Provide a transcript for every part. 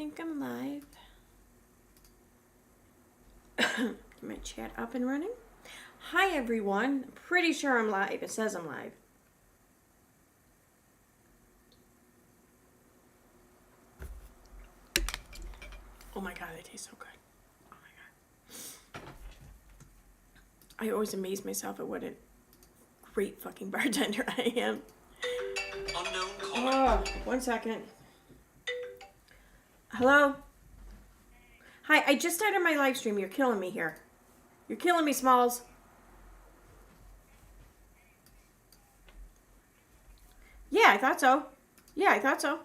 think I'm live. Get my chat up and running. Hi everyone. Pretty sure I'm live. It says I'm live. Oh my god, they taste so good. Oh my god. I always amaze myself at what a great fucking bartender I am. Unknown caller. Oh, 1 second. Hello? Hi, I just started my live stream. You're killing me here. You're killing me, Smalls. Yeah, I thought so. Yeah, I thought so.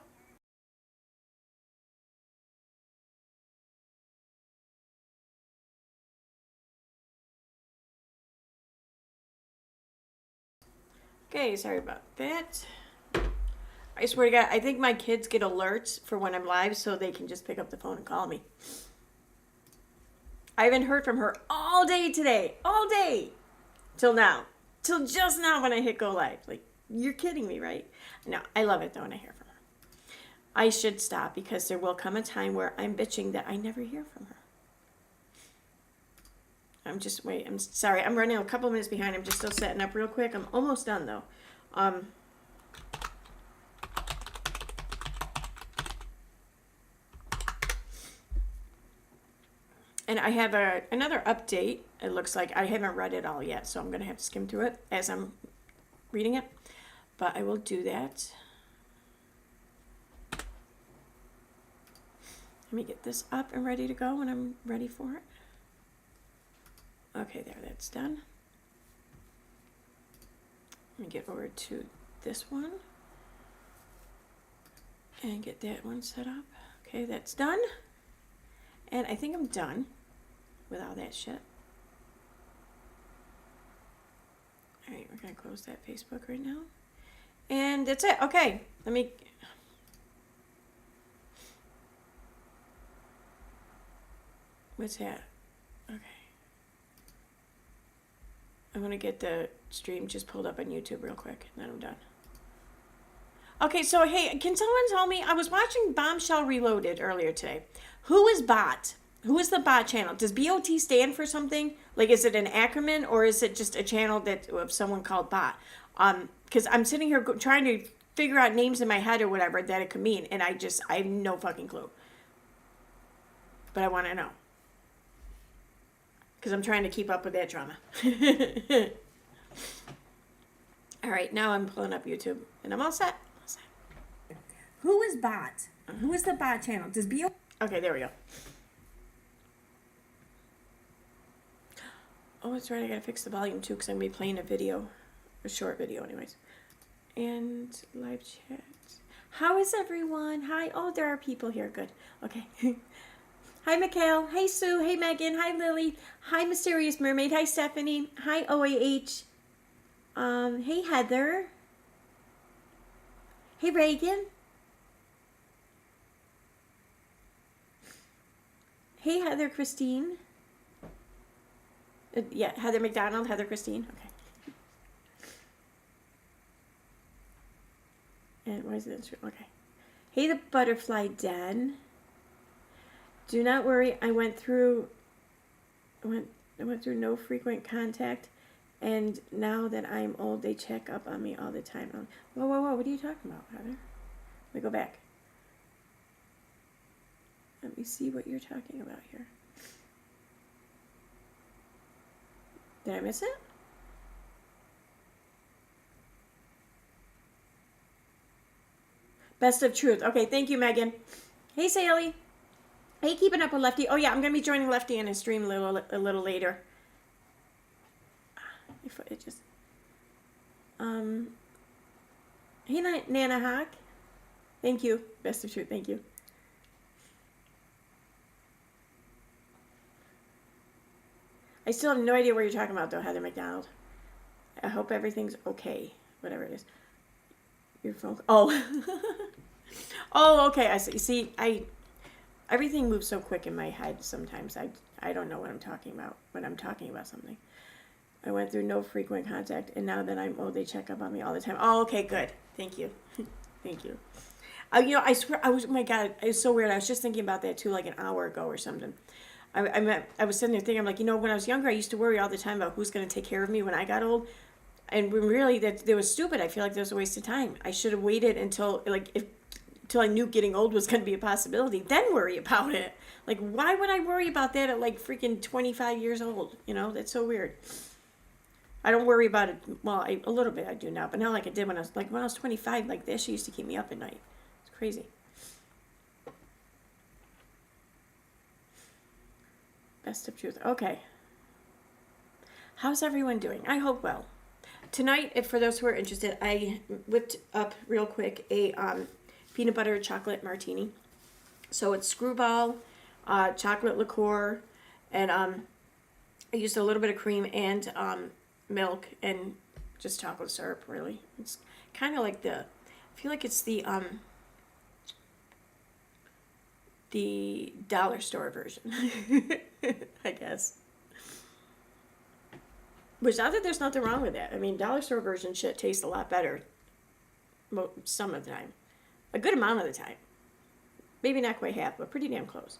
Okay, sorry about that. I swear to God, I think my kids get alerts for when I'm live so they can just pick up the phone and call me. I haven't heard from her all day today. All day. Till now. Till just now when I hit go live. Like, you're kidding me, right? No, I love it though when I hear from her. I should stop because there will come a time where I'm bitching that I never hear from her. I'm sorry. I'm running a couple minutes behind. I'm just still setting up real quick. I'm almost done though. And I have another update. It looks like I haven't read it all yet, so I'm going to have to skim through it as I'm reading it. But I will do that. Let me get this up and ready to go when I'm ready for it. Okay, there, that's done. Let me get over to this one. And get that one set up. Okay, that's done. And I think I'm done with all that shit. Alright, we're going to close that Facebook right now. And that's it. Okay, let me... What's that? Okay. I want to get the stream just pulled up on YouTube real quick, and then I'm done. Okay, so hey, can someone tell me? I was watching Bombshell Reloaded earlier today. Who is bot? Who is the bot channel? Does BOT stand for something? Like, is it an acronym or is it just a channel that of someone called bot? Because I'm sitting here trying to figure out names in my head or whatever that it could mean, and I have no fucking clue. But I want to know. Because I'm trying to keep up with that drama. All right, now I'm pulling up YouTube, and I'm all set. Who is bot? Who is the bot channel? Does BO? Okay, there we go. Oh, that's right. I gotta fix the volume too, because I'm gonna be playing a short video, anyways. And live chat. How is everyone? Hi. Oh, there are people here. Good. Okay. Hi, Mikhail. Hey, Sue. Hey, Megan. Hi, Lily. Hi, Mysterious Mermaid. Hi, Stephanie. Hi, OAH. Hey, Heather. Hey, Reagan. Hey, Heather Christine. Yeah, Heather McDonald, Heather Christine. Okay. And why is it? Okay. Hey, the Butterfly Den. Do not worry. I went through no frequent contact, and now that I'm old, they check up on me all the time. Whoa, whoa, whoa! What are you talking about, Heather? Let me go back. Let me see what you're talking about here. Did I miss it? Best of Truth. Okay, thank you, Megan. Hey, Sally. Hey, keeping up with Lefty. Oh, yeah, I'm going to be joining Lefty in a stream a little later. If it just... Hey, Nana Hawk. Thank you. Best of Truth. Thank you. I still have no idea what you're talking about, though, Heather McDonald. I hope everything's okay. Whatever it is. Your phone... Oh. Oh, okay. I see. See, everything moves so quick in my head sometimes. I don't know what I'm talking about when I'm talking about something. I went through no frequent contact, and now that I'm old, they check up on me all the time. Oh, okay, good. Thank you. Thank you. I swear, oh my God, it's so weird. I was just thinking about that too, like an hour ago or something. I was sitting there thinking, I'm like, when I was younger, I used to worry all the time about who's going to take care of me when I got old. And when really, that was stupid. I feel like that was a waste of time. I should have waited until, until I knew getting old was going to be a possibility, then worry about it. Like, why would I worry about that at like freaking 25 years old? That's so weird. I don't worry about it. Well, a little bit I do now, but not like I did when I was 25. Like that shit used to keep me up at night. It's crazy. Best of truth. Okay. How's everyone doing? I hope well. Tonight, for those who are interested, I whipped up real quick a peanut butter chocolate martini. So it's screwball, chocolate liqueur, and I used a little bit of cream and milk and just chocolate syrup. Really, it's kind of like I feel like it's the dollar store version, I guess. Which not that there's nothing wrong with that. I mean, dollar store version shit tastes a lot better some of the time. A good amount of the time. Maybe not quite half, but pretty damn close.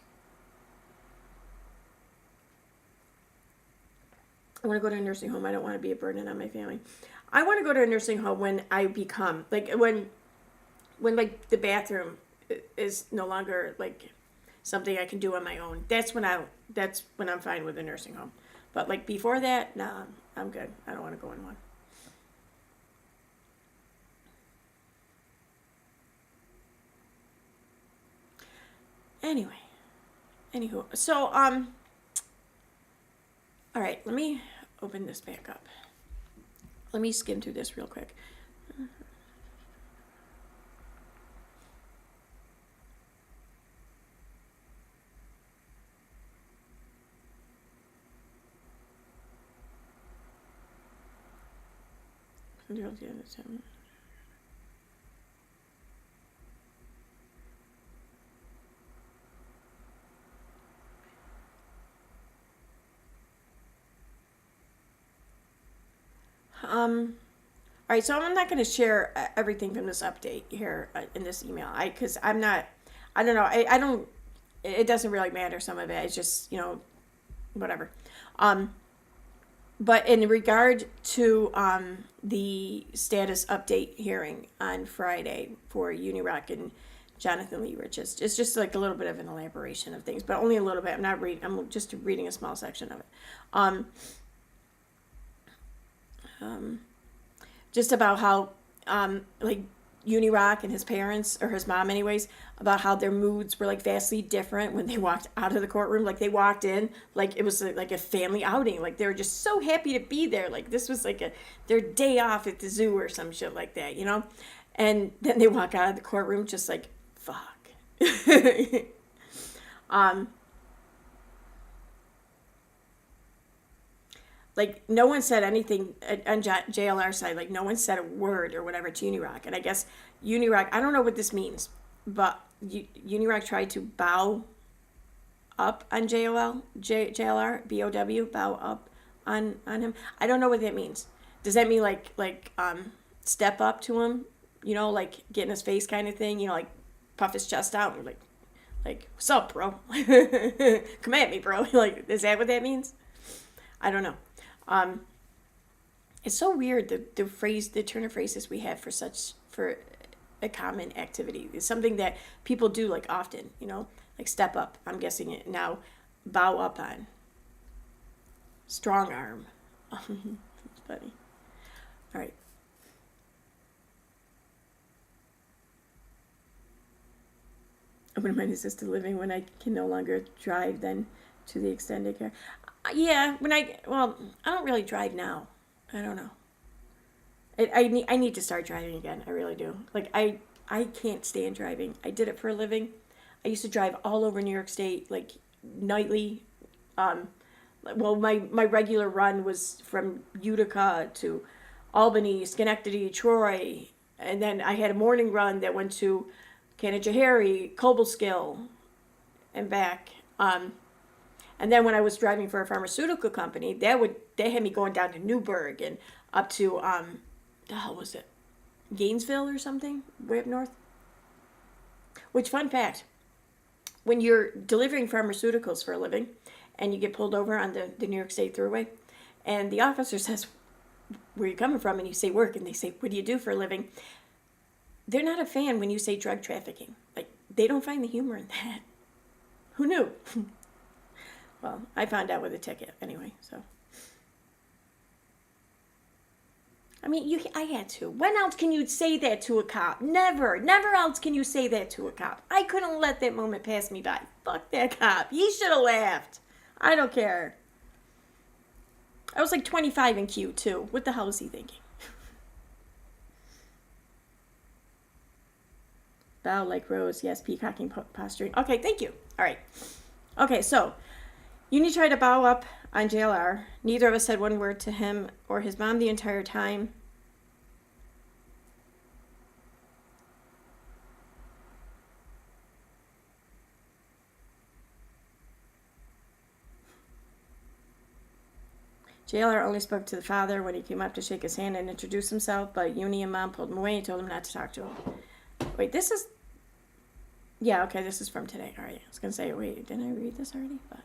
I want to go to a nursing home. I don't want to be a burden on my family. I want to go to a nursing home when I become, when like the bathroom is no longer like something I can do on my own. That's when I'm fine with a nursing home. But like before that, nah, I'm good. I don't want to go in one. Anywho, so all right, let me open this back up. Let me skim through this real quick. All right, so I'm not going to share everything from this update here in this email. Because I'm not, I don't know, I don't, it doesn't really matter, some of it. It's just, whatever. But in regard to the status update hearing on Friday for UniRock and Jonathan Lee Riches, it's just like a little bit of an elaboration of things, but only a little bit. I'm just reading a small section of it. Just about how like UniRock and his parents, or his mom anyways, about how their moods were like vastly different when they walked out of the courtroom. Like they walked in like it was like a family outing. Like they were just so happy to be there. Like this was like their day off at the zoo or some shit like that, And then they walk out of the courtroom just like, fuck. Like, no one said anything on JLR side. Like, no one said a word or whatever to UniRock. And I guess UniRock, I don't know what this means, but UniRock tried to bow up on JLR, B-O-W, bow up on him. I don't know what that means. Does that mean, like step up to him? Like, get in his face kind of thing? Like, puff his chest out and, like, what's up, bro? Come at me, bro. Like, is that what that means? I don't know. It's so weird, the turn of phrases we have for a common activity. It's something that people do like often, like step up. I'm guessing it now. Bow up on. Strong arm. It's funny. All right. I wouldn't mind assisted living when I can no longer drive then to the extended care. Yeah, I don't really drive now. I don't know. I need to start driving again. I really do. Like, I can't stand driving. I did it for a living. I used to drive all over New York State, like, nightly. My regular run was from Utica to Albany, Schenectady, Troy. And then I had a morning run that went to Canajoharie, Cobleskill, and back. And then when I was driving for a pharmaceutical company, they had me going down to Newburgh and up to the hell was it? Gainesville or something? Way up north? Which, fun fact, when you're delivering pharmaceuticals for a living and you get pulled over on the New York State Thruway and the officer says, where are you coming from? And you say work, and they say, what do you do for a living? They're not a fan when you say drug trafficking. Like, they don't find the humor in that. Who knew? Well, I found out with a ticket anyway, so. I mean, I had to. When else can you say that to a cop? Never. Never else can you say that to a cop. I couldn't let that moment pass me by. Fuck that cop. He should have laughed. I don't care. I was like 25 in Q, too. What the hell was he thinking? Bow like Rose. Yes, peacocking posturing. Okay, thank you. All right. Okay, so you need to try to bow up on JLR. Neither of us said one word to him or his mom the entire time. JLR only spoke to the father when he came up to shake his hand and introduce himself, but Uni and Mom pulled him away and told him not to talk to him. Wait, this is... Yeah, okay, this is from today. All right, I was going to say, wait, didn't I read this already? But,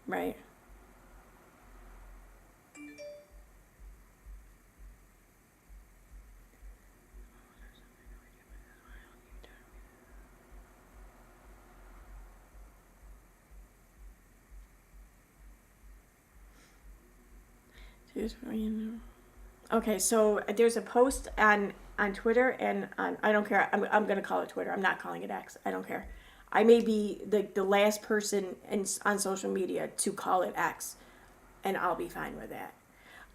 right. Okay, so there's a post on Twitter and I don't care. I'm going to call it Twitter. I'm not calling it X. I don't care. I may be the last person on social media to call it X, and I'll be fine with that.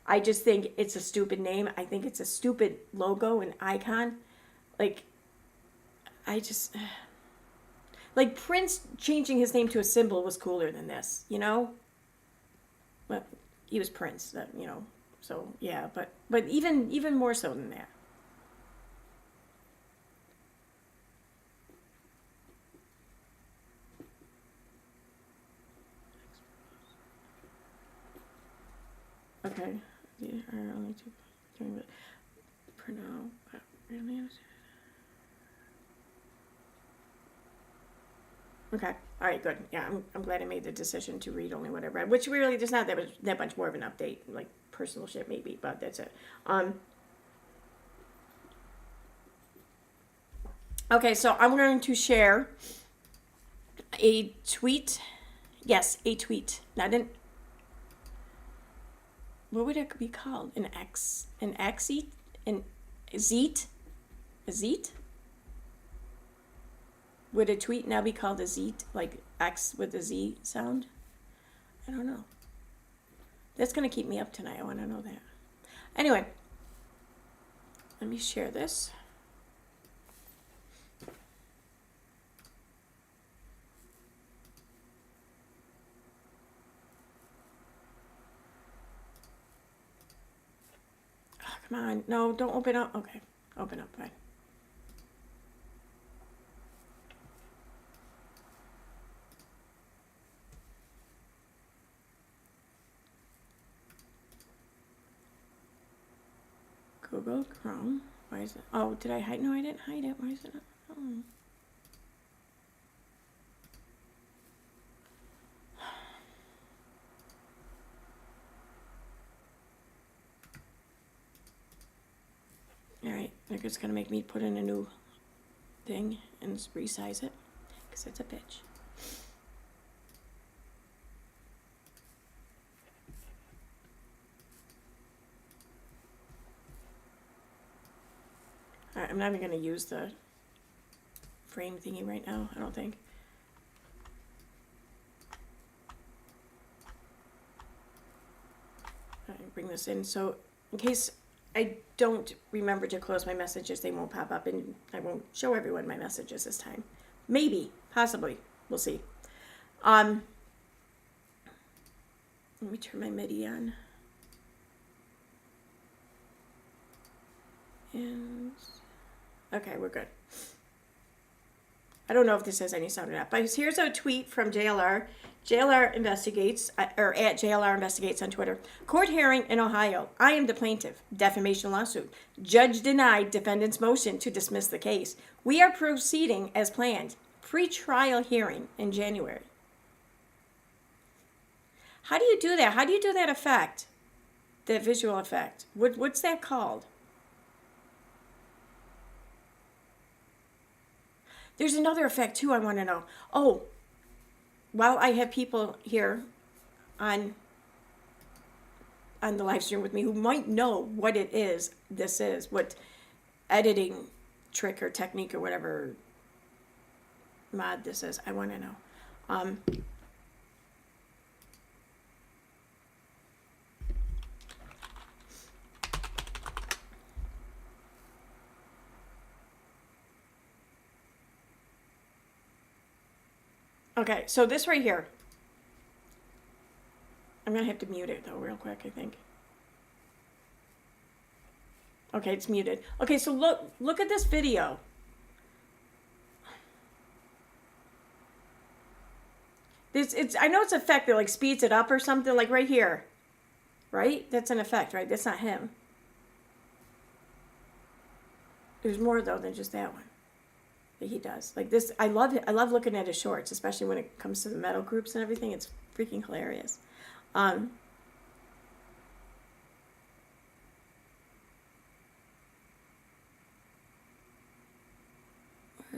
I just think it's a stupid name. I think it's a stupid logo and icon. Like, I just... Like, Prince changing his name to a symbol was cooler than this, you know? But he was Prince, you know. So, yeah, but even more so than that. Okay. There are only two doing it for now, but really. Okay. All right. Good. Yeah. I'm glad I made the decision to read only what I read, which really there's not that much more of an update, like personal shit maybe, but that's it. Okay. So I'm going to share a tweet. Yes, a tweet. Not an... What would it be called? An exeat? An zeet? A zeet? Would a tweet now be called a zeet? Like X with a Z sound? I don't know. That's going to keep me up tonight. I want to know that. Anyway, let me share this. Come on. No, don't open up. Okay. Open up. Fine. Google Chrome. Why is it? Oh, did I hide? No, I didn't hide it. Why is it not? Oh. Alright, they're just gonna make me put in a new thing and resize it because it's a bitch. Alright, I'm not even gonna use the frame thingy right now, I don't think. Alright, bring this in. So, in case I don't remember to close my messages, they won't pop up and I won't show everyone my messages this time. Maybe, possibly, we'll see. Let me turn my MIDI on. And okay, we're good. I don't know if this has any sound or not, but here's a tweet from JLR. JLR investigates, or at JLR investigates on Twitter. Court hearing in Ohio. I am the plaintiff. Defamation lawsuit. Judge denied defendant's motion to dismiss the case. We are proceeding as planned. Pre-trial hearing in January. How do you do that? How do you do that effect? That visual effect. What's that called? There's another effect too I want to know. Oh, while I have people here on the live stream with me who might know what it is, this is, what editing trick or technique or whatever mod this is, I want to know. Okay, so this right here. I'm going to have to mute it, though, real quick, I think. Okay, it's muted. Okay, so look at this video. I know it's an effect that, like, speeds it up or something, like right here. Right? That's an effect, right? That's not him. There's more, though, than just that one that he does. Like this, I love it. I love looking at his shorts, especially when it comes to the metal groups and everything. It's freaking hilarious. Where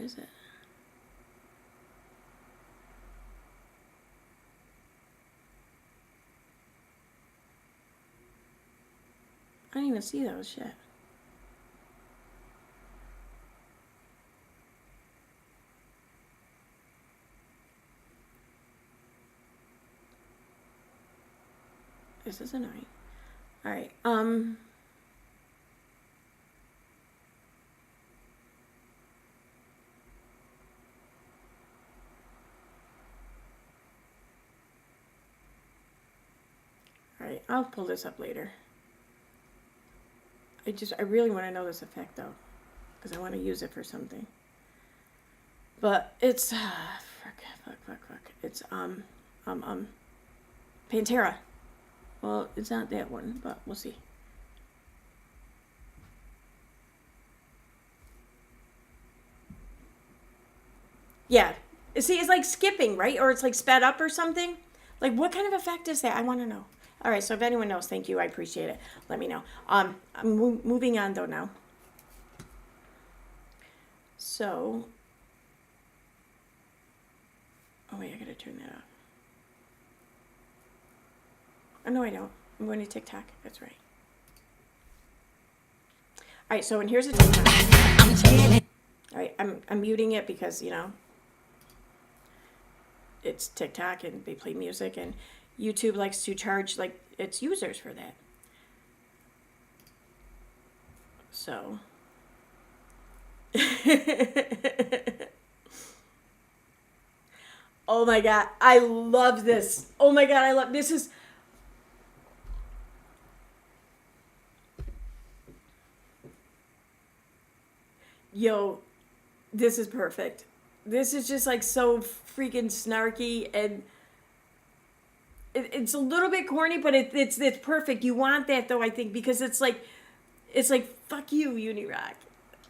is it? I didn't even see those shit. This is annoying. All right. All right. I'll pull this up later. I really want to know this effect though, because I want to use it for something. But it's fuck. It's Pantera. Well, it's not that one, but we'll see. Yeah. See, it's like skipping, right? Or it's like sped up or something. Like, what kind of effect is that? I want to know. All right, so if anyone knows, thank you. I appreciate it. Let me know. I'm moving on, though, now. So. Oh, wait, I got to turn that off. Oh, no, I don't. I'm going to TikTok. That's right. All right, so and here's a TikTok. All right, I'm muting it because, you know, it's TikTok and they play music and YouTube likes to charge, like, its users for that. So. Oh my God, I love this. Oh my God, I love this. Is yo, this is perfect. This is just like so freaking snarky and it's a little bit corny, but it's perfect. You want that though, I think, because it's like fuck you, Unirock.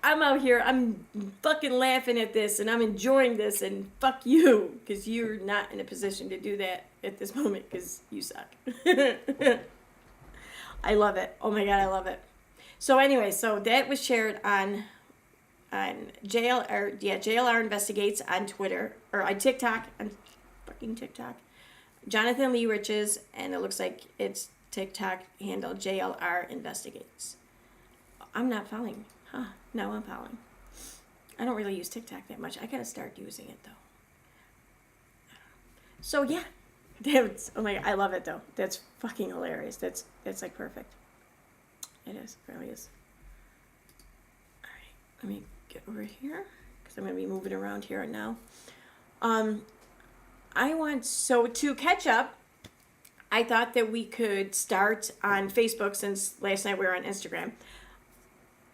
I'm out here, I'm fucking laughing at this and I'm enjoying this and fuck you, because you're not in a position to do that at this moment because you suck. I love it. Oh my God, I love it. So anyway, so that was shared on JLR Investigates on Twitter, or on TikTok, on fucking TikTok. Jonathan Lee Riches, and it looks like it's TikTok handle JLR Investigates. I'm not following. Huh, no, I'm following. I don't really use TikTok that much. I gotta start using it though. So yeah, oh my God, I love it though. That's fucking hilarious. That's like perfect. It is, it really is. All right, let me get over here because I'm gonna be moving around here now. To catch up, I thought that we could start on Facebook since last night we were on Instagram.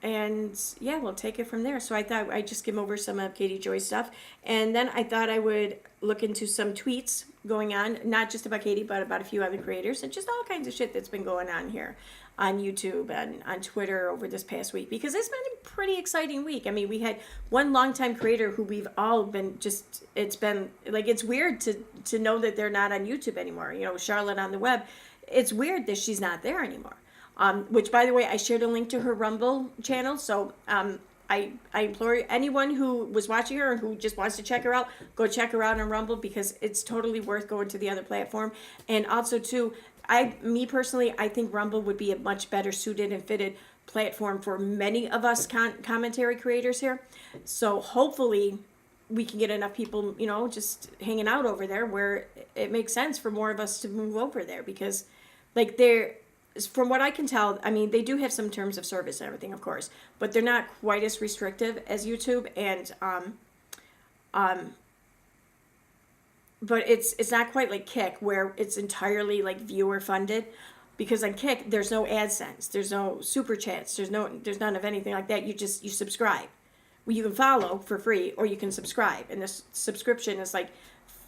and yeah, we'll take it from there. So I thought I'd just skim over some of Katie Joy's stuff, and then I thought I would look into some tweets going on, not just about Katie, but about a few other creators, and just all kinds of shit that's been going on here on YouTube and on Twitter over this past week, because it's been a pretty exciting week. I mean, we had one longtime creator who we've all been just, it's been like, it's weird to know that they're not on YouTube anymore. You know, Charlotte on the web, it's weird that she's not there anymore. Which, by the way, I shared a link to her Rumble channel. So I implore anyone who was watching her and who just wants to check her out, go check her out on Rumble, because it's totally worth going to the other platform. And also, too, me personally, I think Rumble would be a much better suited and fitted platform for many of us commentary creators here. So hopefully we can get enough people, you know, just hanging out over there where it makes sense for more of us to move over there, because like from what I can tell, I mean, they do have some terms of service and everything, of course, but they're not quite as restrictive as YouTube, and but it's not quite like Kick, where it's entirely like viewer funded, because on Kick there's no AdSense, there's no super chats, there's none of anything like that. You subscribe. Well, you can follow for free, or you can subscribe, and this subscription is like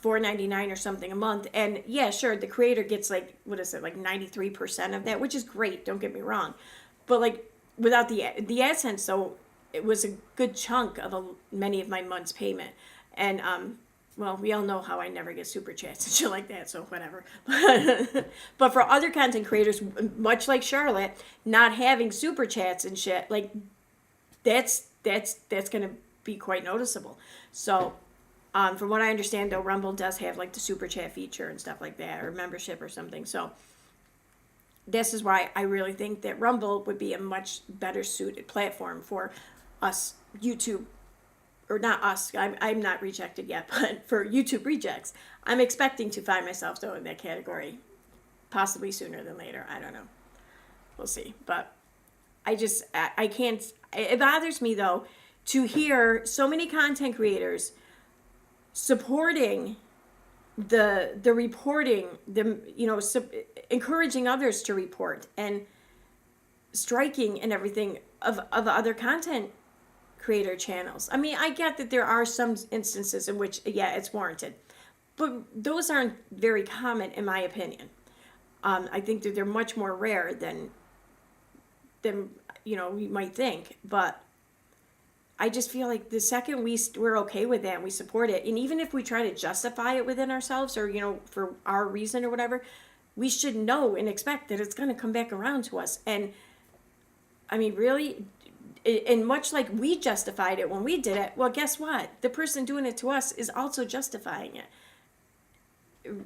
$4.99 or something a month. And yeah, sure, the creator gets like, what is it, like 93% of that, which is great, don't get me wrong, but like without the AdSense, though, it was a good chunk of many of my month's payment. And well, we all know how I never get super chats and shit like that, so whatever. But for other content creators, much like Charlotte, not having super chats and shit, like that's gonna be quite noticeable. So from what I understand, though, Rumble does have like the super chat feature and stuff like that, or membership or something. So this is why I really think that Rumble would be a much better suited platform for us YouTube, or not us. I'm not rejected yet, but for YouTube rejects, I'm expecting to find myself though in that category, possibly sooner than later. I don't know. We'll see. But I can't. It bothers me though to hear so many content creators supporting the reporting, encouraging others to report, and striking and everything of other content creator channels. I mean, I get that there are some instances in which, yeah, it's warranted, but those aren't very common in my opinion. I think that they're much more rare than you might think, but I just feel like the second we're okay with that and we support it, and even if we try to justify it within ourselves, or for our reason or whatever, we should know and expect that it's going to come back around to us. And I mean, really, and much like we justified it when we did it, well, guess what? The person doing it to us is also justifying it.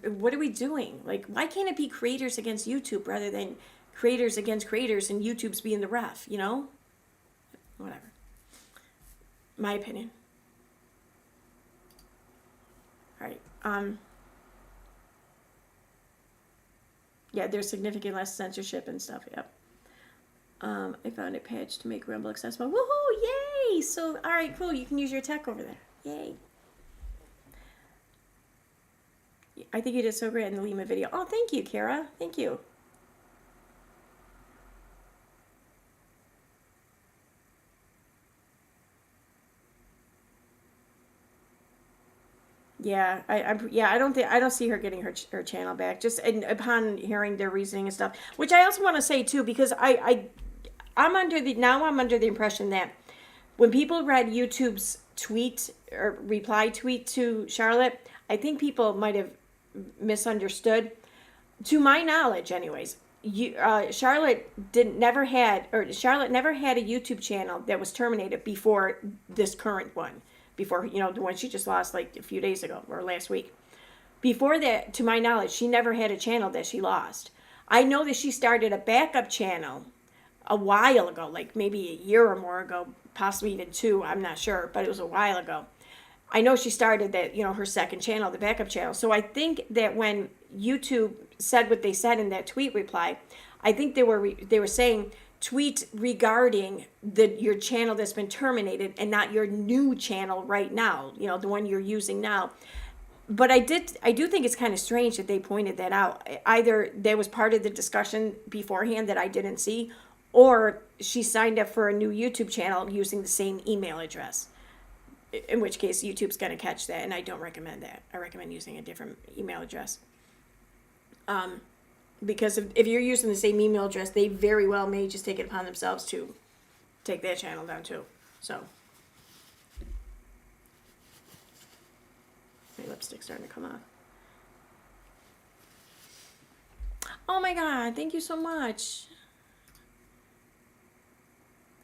What are we doing? Like, why can't it be creators against YouTube rather than creators against creators and YouTube's being the ref, Whatever. My opinion. All right. Yeah, there's significant less censorship and stuff. Yep. I found a patch to make Rumble accessible. Woohoo! Yay! So, all right, cool. You can use your tech over there. Yay! I think you did so great in the Llama video. Oh, thank you, Kara. Thank you. Yeah, I don't see her getting her channel back. Just upon hearing their reasoning and stuff, which I also want to say too, because I'm under the impression that when people read YouTube's tweet or reply tweet to Charlotte, I think people might have misunderstood. To my knowledge, anyways, Charlotte never had a YouTube channel that was terminated before this current one. Before, the one she just lost like a few days ago or last week. Before that, to my knowledge, she never had a channel that she lost. I know that she started a backup channel a while ago, like maybe a year or more ago, possibly even 2, I'm not sure, but it was a while ago. I know she started that, her second channel, the backup channel. So I think that when YouTube said what they said in that tweet reply, I think they were saying, tweet regarding your channel that's been terminated and not your new channel right now, the one you're using now. But I do think it's kind of strange that they pointed that out. Either there was part of the discussion beforehand that I didn't see, or she signed up for a new YouTube channel using the same email address. In which case, YouTube's going to catch that, and I don't recommend that. I recommend using a different email address. Because if you're using the same email address, they very well may just take it upon themselves to take that channel down too. So, my lipstick's starting to come off. Oh my God, thank you so much.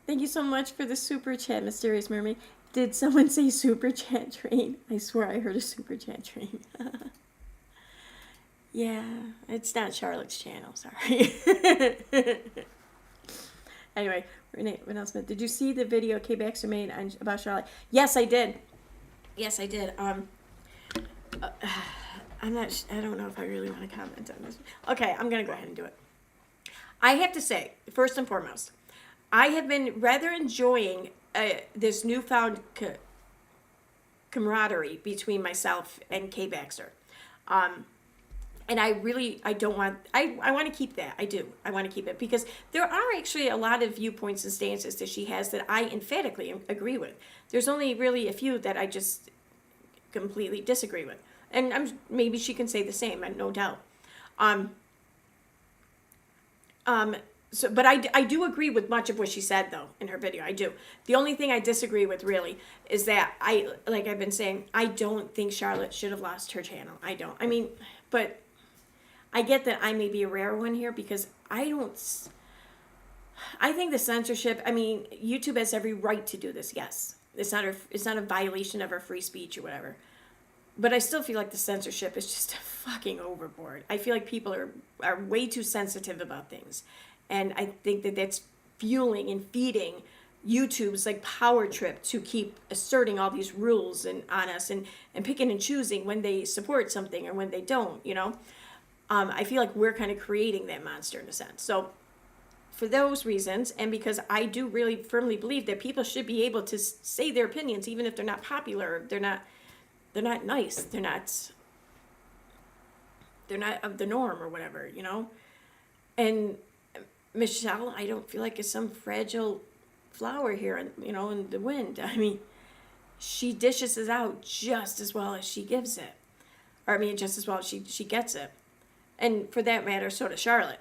Thank you so much for the super chat, Mysterious Mermaid. Did someone say super chat train? I swear I heard a super chat train. Yeah, it's not Charlotte's channel, sorry. Anyway, Renee Smith, did you see the video Kay Baxter made about Charlotte? Yes, I did. Yes, I did. I don't know if I really want to comment on this. Okay, I'm going to go ahead and do it. I have to say, first and foremost, I have been rather enjoying this newfound camaraderie between myself and Kay Baxter. And I want to keep that. I do. I want to keep it because there are actually a lot of viewpoints and stances that she has that I emphatically agree with. There's only really a few that I just completely disagree with. And maybe she can say the same, no doubt. But I do agree with much of what she said, though, in her video. I do. The only thing I disagree with, really, is that like I've been saying, I don't think Charlotte should have lost her channel. I don't. I mean, but I get that I may be a rare one here because I think the censorship, I mean, YouTube has every right to do this, yes. It's not a violation of her free speech or whatever. But I still feel like the censorship is just fucking overboard. I feel like people are way too sensitive about things. And I think that that's fueling and feeding YouTube's like power trip to keep asserting all these rules on us and picking and choosing when they support something or when they don't, you know. I feel like we're kind of creating that monster in a sense. So for those reasons, and because I do really firmly believe that people should be able to say their opinions, even if they're not popular, they're not nice, they're not of the norm or whatever, you know. And Michelle, I don't feel like it's some fragile flower here, you know, in the wind. I mean, she dishes it out just as well as she gives it. Or I mean, just as well as she gets it. And for that matter, so does Charlotte.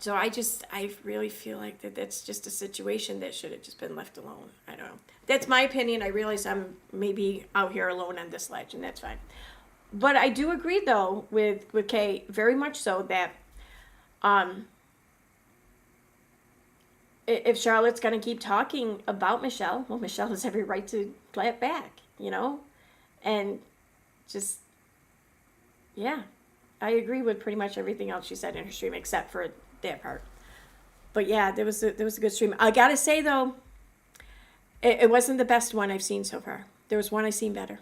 So I really feel like that's just a situation that should have just been left alone. I don't know. That's my opinion. I realize I'm maybe out here alone on this ledge, and that's fine. But I do agree, though, with Kay, very much so, that if Charlotte's going to keep talking about Michelle, well, Michelle has every right to clap back, you know? And just, yeah, I agree with pretty much everything else she said in her stream, except for that part. But yeah, there was a good stream. I gotta say, though, it wasn't the best one I've seen so far. There was one I seen better.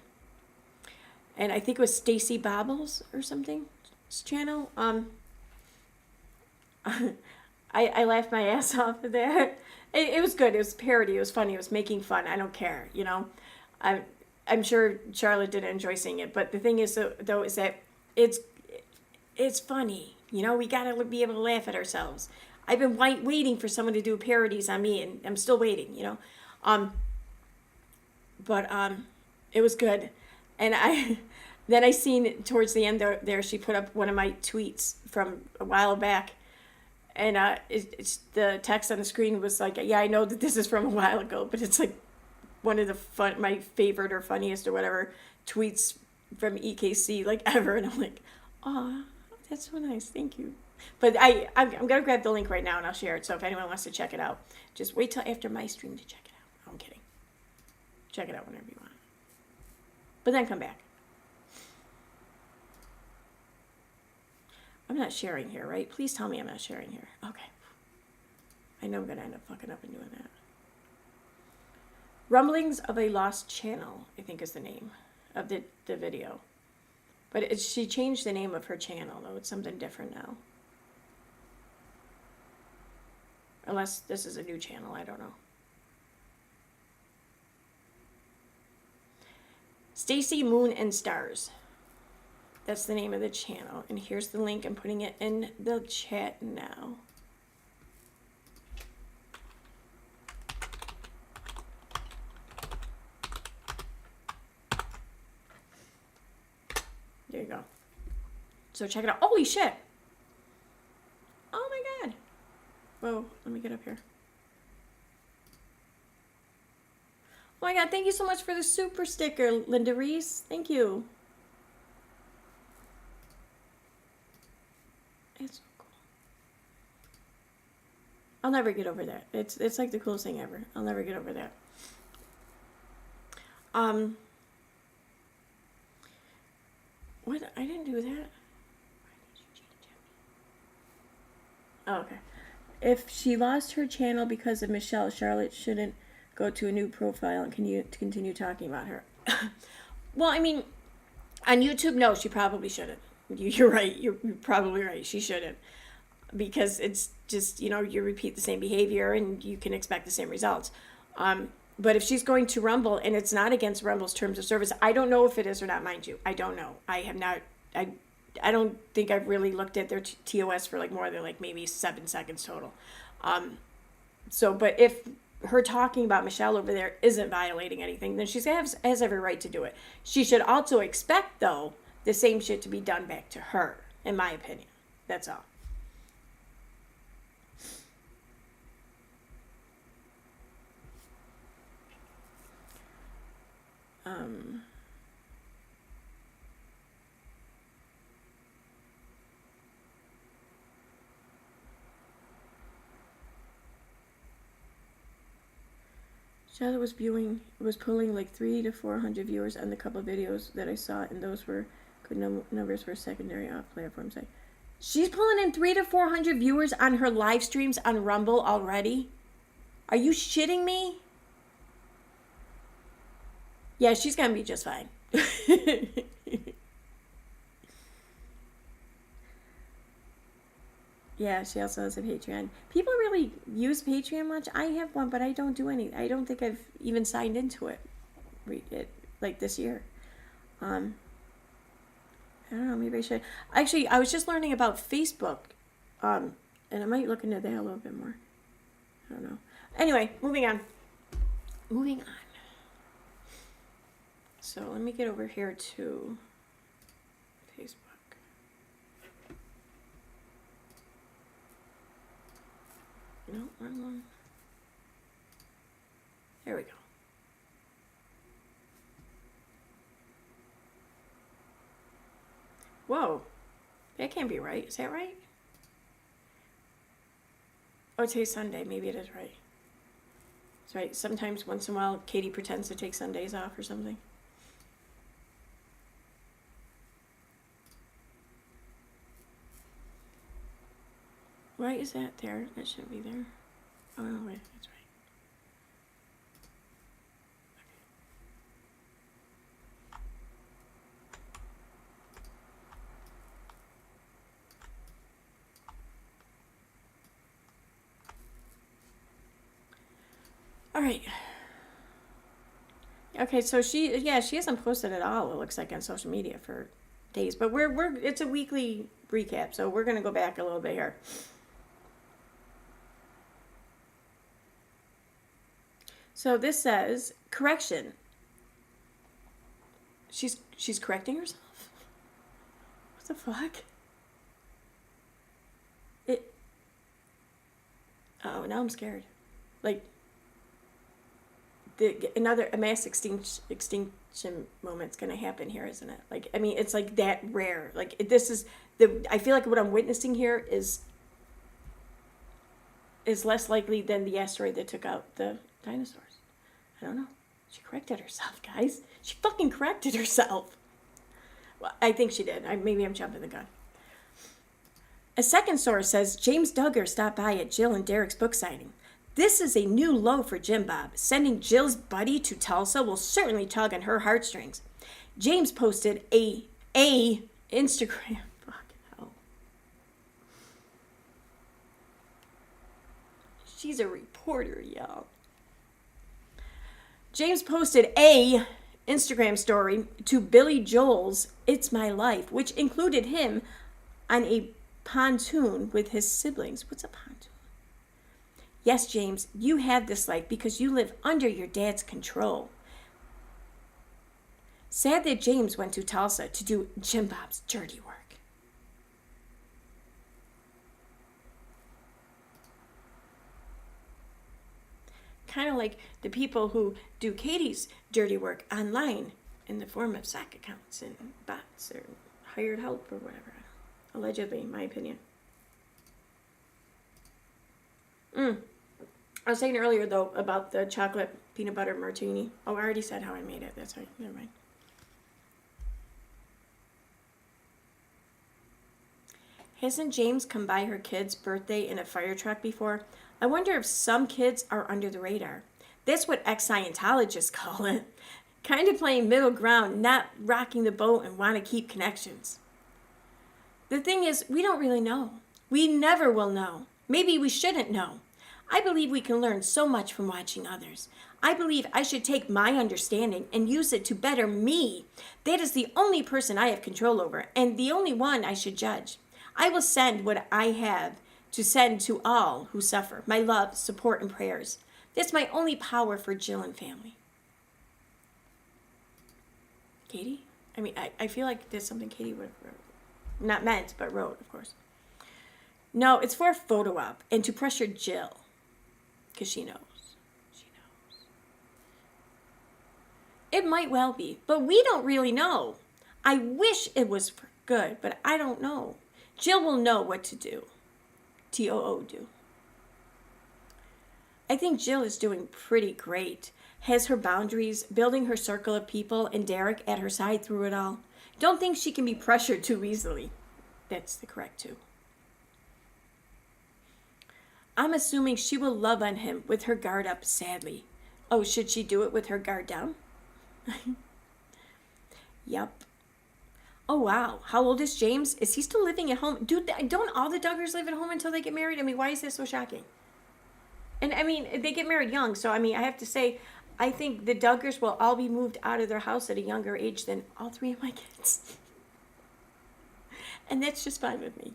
And I think it was Stacy Bobbles or something's channel. I laughed my ass off there. It was good. It was parody. It was funny. It was making fun. I don't care, you know. I'm sure Charlotte didn't enjoy seeing it. But the thing is, though, is that it's funny. You know, we got to be able to laugh at ourselves. I've been waiting for someone to do parodies on me, and I'm still waiting, you know. But it was good. And then I seen towards the end there she put up one of my tweets from a while back. And it's the text on the screen was like, yeah, I know that this is from a while ago, but it's like one of the my favorite or funniest or whatever tweets from EKC like ever. And I'm like, oh, that's so nice. Thank you. But I'm going to grab the link right now and I'll share it. So if anyone wants to check it out, just wait till after my stream to check it out. I'm kidding. Check it out whenever you want. But then come back. I'm not sharing here, right? Please tell me I'm not sharing here. Okay. I know I'm going to end up fucking up and doing that. Rumblings of a Lost Channel, I think is the name of the video. But she changed the name of her channel, though. It's something different now. Unless this is a new channel, I don't know. Stacy Moon and Stars. That's the name of the channel. And here's the link. I'm putting it in the chat now. So check it out. Holy shit. Oh my God. Whoa, let me get up here. Oh my God, thank you so much for the super sticker, Linda Reese. Thank you. It's so cool. I'll never get over that. It's like the coolest thing ever. I'll never get over that. What? I didn't do that. Oh, okay. If she lost her channel because of Michelle, Charlotte shouldn't go to a new profile and continue talking about her. Well, I mean, on YouTube, no, she probably shouldn't. You're right. You're probably right. She shouldn't. Because it's just, you repeat the same behavior and you can expect the same results. But if she's going to Rumble and it's not against Rumble's terms of service, I don't know if it is or not, mind you. I don't know. I have not, I don't think I've really looked at their TOS for like more than like maybe 7 seconds total. But if her talking about Michelle over there isn't violating anything, then she has every right to do it. She should also expect, though, the same shit to be done back to her, in my opinion. That's all. Charlotte was pulling like 300 to 400 viewers on the couple of videos that I saw, and those were good numbers for secondary off-platform site. She's pulling in 300 to 400 viewers on her live streams on Rumble already? Are you shitting me? Yeah, she's gonna be just fine. Yeah, she also has a Patreon. People really use Patreon much? I have one, but I don't do any. I don't think I've even signed into it like this year. I don't know, maybe I should. Actually, I was just learning about Facebook, and I might look into that a little bit more. I don't know. Anyway, moving on. So let me get over here to Facebook. No, wrong one. There we go. Whoa. That can't be right. Is that right? Oh, today's Sunday. Maybe it is right. That's right. Sometimes, once in a while, Katie pretends to take Sundays off or something. Why is that there? That shouldn't be there. Oh, no, wait. That's right. All right. Okay, so she hasn't posted at all, it looks like, on social media for days. But it's a weekly recap, so we're gonna go back a little bit here. So this says, correction. She's correcting herself? What the fuck? Oh, now I'm scared. Like, a mass extinction moment's gonna happen here, isn't it? Like, I mean, it's like that rare. Like, I feel like what I'm witnessing here is less likely than the asteroid that took out the dinosaurs. I don't know. She corrected herself, guys. She fucking corrected herself. Well, I think she did. Maybe I'm jumping the gun. A second source says James Duggar stopped by at Jill and Derek's book signing. This is a new low for Jim Bob. Sending Jill's buddy to Tulsa will certainly tug on her heartstrings. James posted a Instagram. Fuck hell. She's a reporter, y'all. James posted a Instagram story to Billy Joel's It's My Life, which included him on a pontoon with his siblings. What's a pontoon? Yes, James, you have this life because you live under your dad's control. Sad that James went to Tulsa to do Jim Bob's dirty work. Kind of like the people who do Katie's dirty work online in the form of Slack accounts and bots or hired help or whatever. Allegedly, in my opinion. I was saying earlier, though, about the chocolate peanut butter martini. Oh, I already said how I made it. That's right. Never mind. Hasn't James come by her kid's birthday in a fire truck before? I wonder if some kids are under the radar. That's what ex-Scientologists call it. Kind of playing middle ground, not rocking the boat and want to keep connections. The thing is, we don't really know. We never will know. Maybe we shouldn't know. I believe we can learn so much from watching others. I believe I should take my understanding and use it to better me. That is the only person I have control over, and the only one I should judge. I will send what I have to send to all who suffer, my love, support, and prayers. That's my only power for Jill and family. Katie? I mean, I feel like there's something Katie would have wrote. Not meant, but wrote, of course. No, it's for a photo op and to pressure Jill. Because she knows. She knows. It might well be, but we don't really know. I wish it was for good, but I don't know. Jill will know what to do. TOO do. I think Jill is doing pretty great. Has her boundaries, building her circle of people, and Derek at her side through it all. Don't think she can be pressured too easily. That's the correct too. I'm assuming she will love on him with her guard up, sadly. Oh, should she do it with her guard down? Yep. Oh, wow. How old is James? Is he still living at home? Dude, don't all the Duggars live at home until they get married? I mean, why is this so shocking? And, I mean, they get married young, so, I mean, I have to say, I think the Duggars will all be moved out of their house at a younger age than all three of my kids. And that's just fine with me.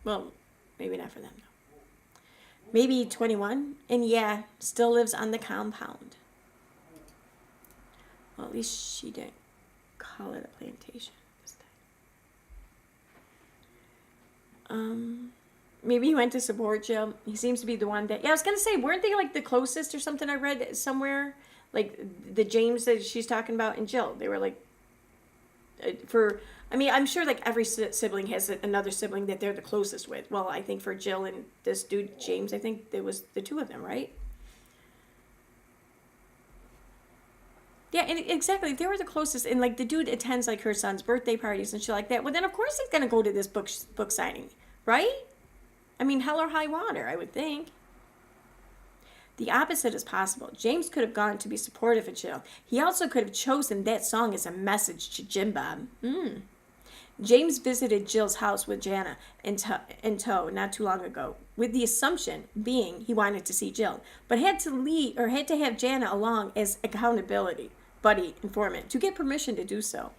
Well, maybe not for them, though. Maybe 21, and yeah, still lives on the compound. Well, at least she didn't call it a plantation this time. Maybe he went to support Jill. He seems to be the one that, yeah, I was going to say, weren't they like the closest or something I read somewhere? Like the James that she's talking about and Jill. They were like, I mean, I'm sure like every sibling has another sibling that they're the closest with. Well, I think for Jill and this dude, James, I think it was the two of them, right? Yeah, and exactly. They were the closest. And like the dude attends like her son's birthday parties and shit like that. Well, then of course he's going to go to this book signing, right? I mean, hell or high water, I would think. The opposite is possible. James could have gone to be supportive of Jill. He also could have chosen that song as a message to Jim Bob. James visited Jill's house with Jana in tow not too long ago, with the assumption being he wanted to see Jill, but had to have Jana along as accountability buddy informant to get permission to do so.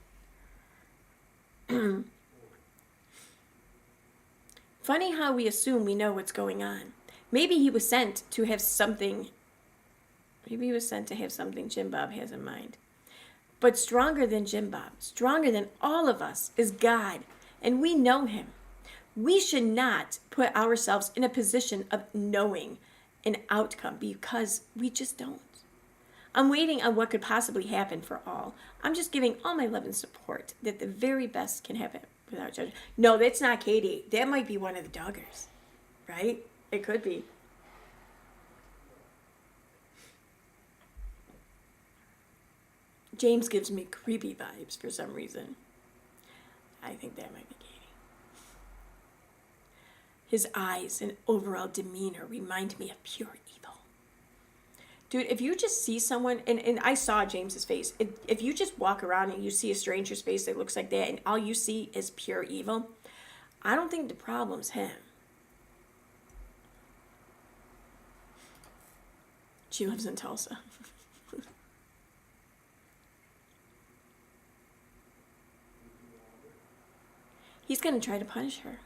Funny how we assume we know what's going on. Maybe he was sent to have something. Maybe he was sent to have something Jim Bob has in mind. But stronger than Jim Bob, stronger than all of us, is God, and we know him. We should not put ourselves in a position of knowing an outcome because we just don't. I'm waiting on what could possibly happen for all. I'm just giving all my love and support that the very best can happen without judgment. No, that's not Katie. That might be one of the Duggars, right? It could be. James gives me creepy vibes for some reason. I think that might be Katie. His eyes and overall demeanor remind me of pure evil. Dude, if you just see someone, and I saw James's face, if you just walk around and you see a stranger's face that looks like that and all you see is pure evil, I don't think the problem's him. She lives in Tulsa. He's going to try to punish her.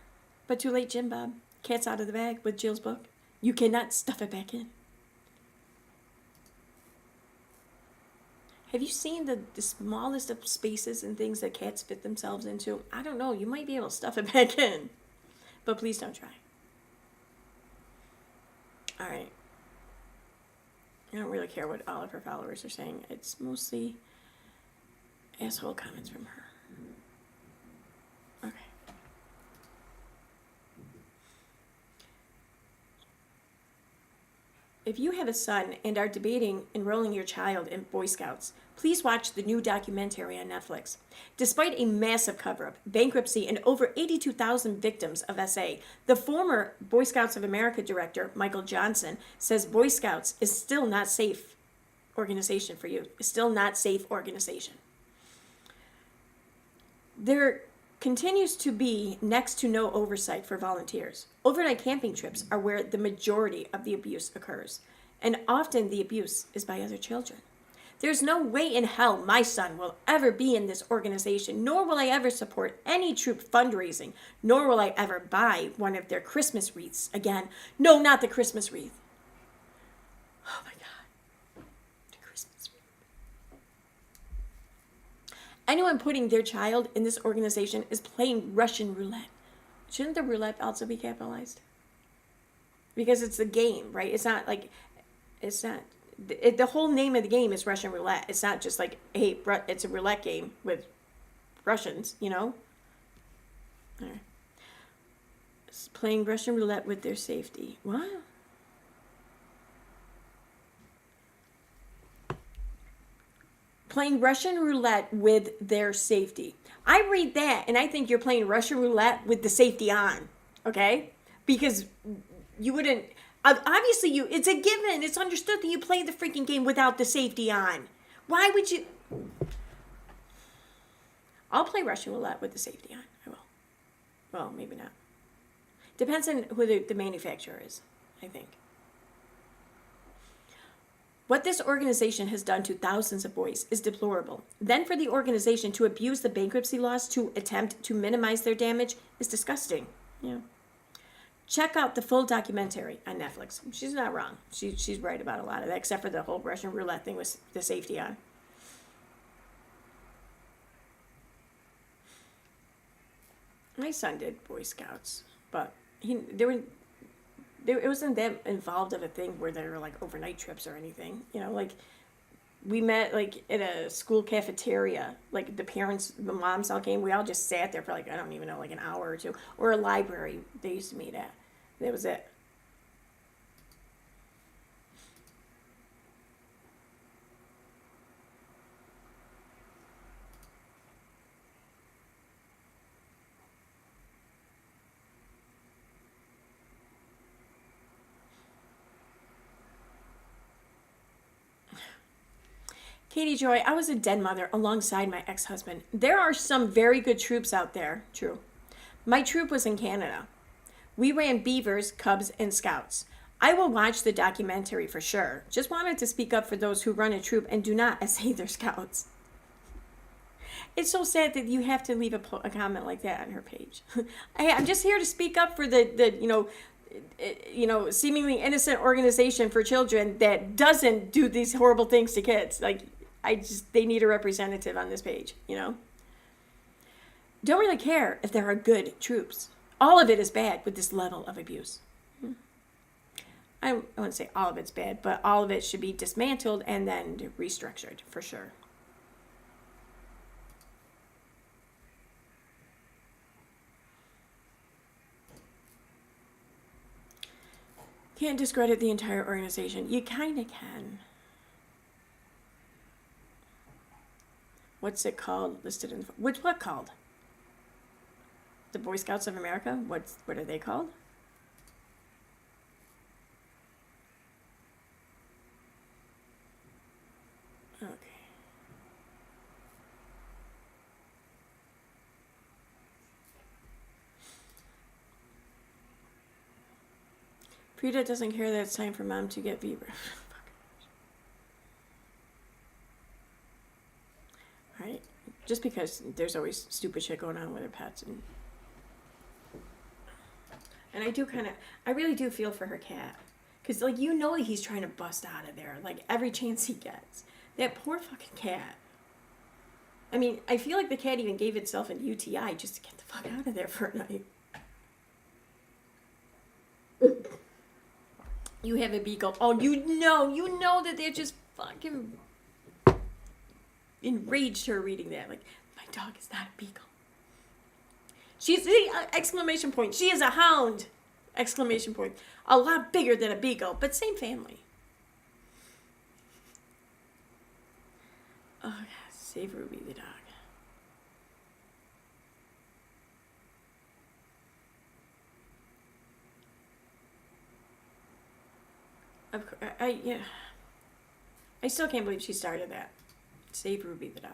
But too late, Jim Bob. Cat's out of the bag with Jill's book. You cannot stuff it back in. Have you seen the smallest of spaces and things that cats fit themselves into? I don't know. You might be able to stuff it back in. But please don't try. All right. I don't really care what all of her followers are saying. It's mostly asshole comments from her. Okay. If you have a son and are debating enrolling your child in Boy Scouts, please watch the new documentary on Netflix. Despite a massive cover-up, bankruptcy, and over 82,000 victims of SA, the former Boy Scouts of America director, Michael Johnson, says Boy Scouts is still not safe organization for you. It's still not safe organization. There continues to be next to no oversight for volunteers. Overnight camping trips are where the majority of the abuse occurs, and often the abuse is by other children. There's no way in hell my son will ever be in this organization, nor will I ever support any troop fundraising, nor will I ever buy one of their Christmas wreaths again. No, not the Christmas wreath. Oh my God. The Christmas wreath. Anyone putting their child in this organization is playing Russian roulette. Shouldn't the roulette also be capitalized? Because it's a game, right? It's not like, it's not, the whole name of the game is Russian roulette. It's not just like, hey, it's a roulette game with Russians, you know? All right. It's playing Russian roulette with their safety. What? Playing Russian roulette with their safety. I read that and I think you're playing Russian roulette with the safety on, okay? Because you wouldn't, obviously it's a given, it's understood that you play the freaking game without the safety on. Why would you? I'll play Russian roulette with the safety on, I will. Well, maybe not. Depends on who the manufacturer is, I think. What this organization has done to thousands of boys is deplorable. Then for the organization to abuse the bankruptcy laws to attempt to minimize their damage is disgusting. Yeah. Check out the full documentary on Netflix. She's not wrong. She's right about a lot of that, except for the whole Russian roulette thing with the safety on. My son did Boy Scouts, but it wasn't that involved of a thing where there were like overnight trips or anything, you know, like we met like at a school cafeteria, like the moms all came, we all just sat there for like, I don't even know, like an hour or two, or a library they used to meet at. That was it. Katie Joy, I was a den mother alongside my ex-husband. There are some very good troops out there. True. My troop was in Canada. We ran beavers, cubs, and scouts. I will watch the documentary for sure. Just wanted to speak up for those who run a troop and do not essay their scouts. It's so sad that you have to leave a comment like that on her page. I'm just here to speak up for the seemingly innocent organization for children that doesn't do these horrible things to kids. Like, they need a representative on this page, you know? Don't really care if there are good troops. All of it is bad with this level of abuse. I wouldn't say all of it's bad, but all of it should be dismantled and then restructured, for sure. Can't discredit the entire organization. You kind of can. What's it called? Listed in what called? The Boy Scouts of America? What are they called? Okay. Frida doesn't care that it's time for mom to get Bieber. Right? Just because there's always stupid shit going on with her pets. And I really do feel for her cat. Because, like, you know he's trying to bust out of there, like, every chance he gets. That poor fucking cat. I mean, I feel like the cat even gave itself an UTI just to get the fuck out of there for a night. You have a beagle. Oh, you know that they're just fucking enraged her reading that. Like, my dog is not a beagle. She's exclamation point. She is a hound! Exclamation point. A lot bigger than a beagle, but same family. Oh, save Ruby the dog. Of course, I still can't believe she started that. Save Ruby the dog.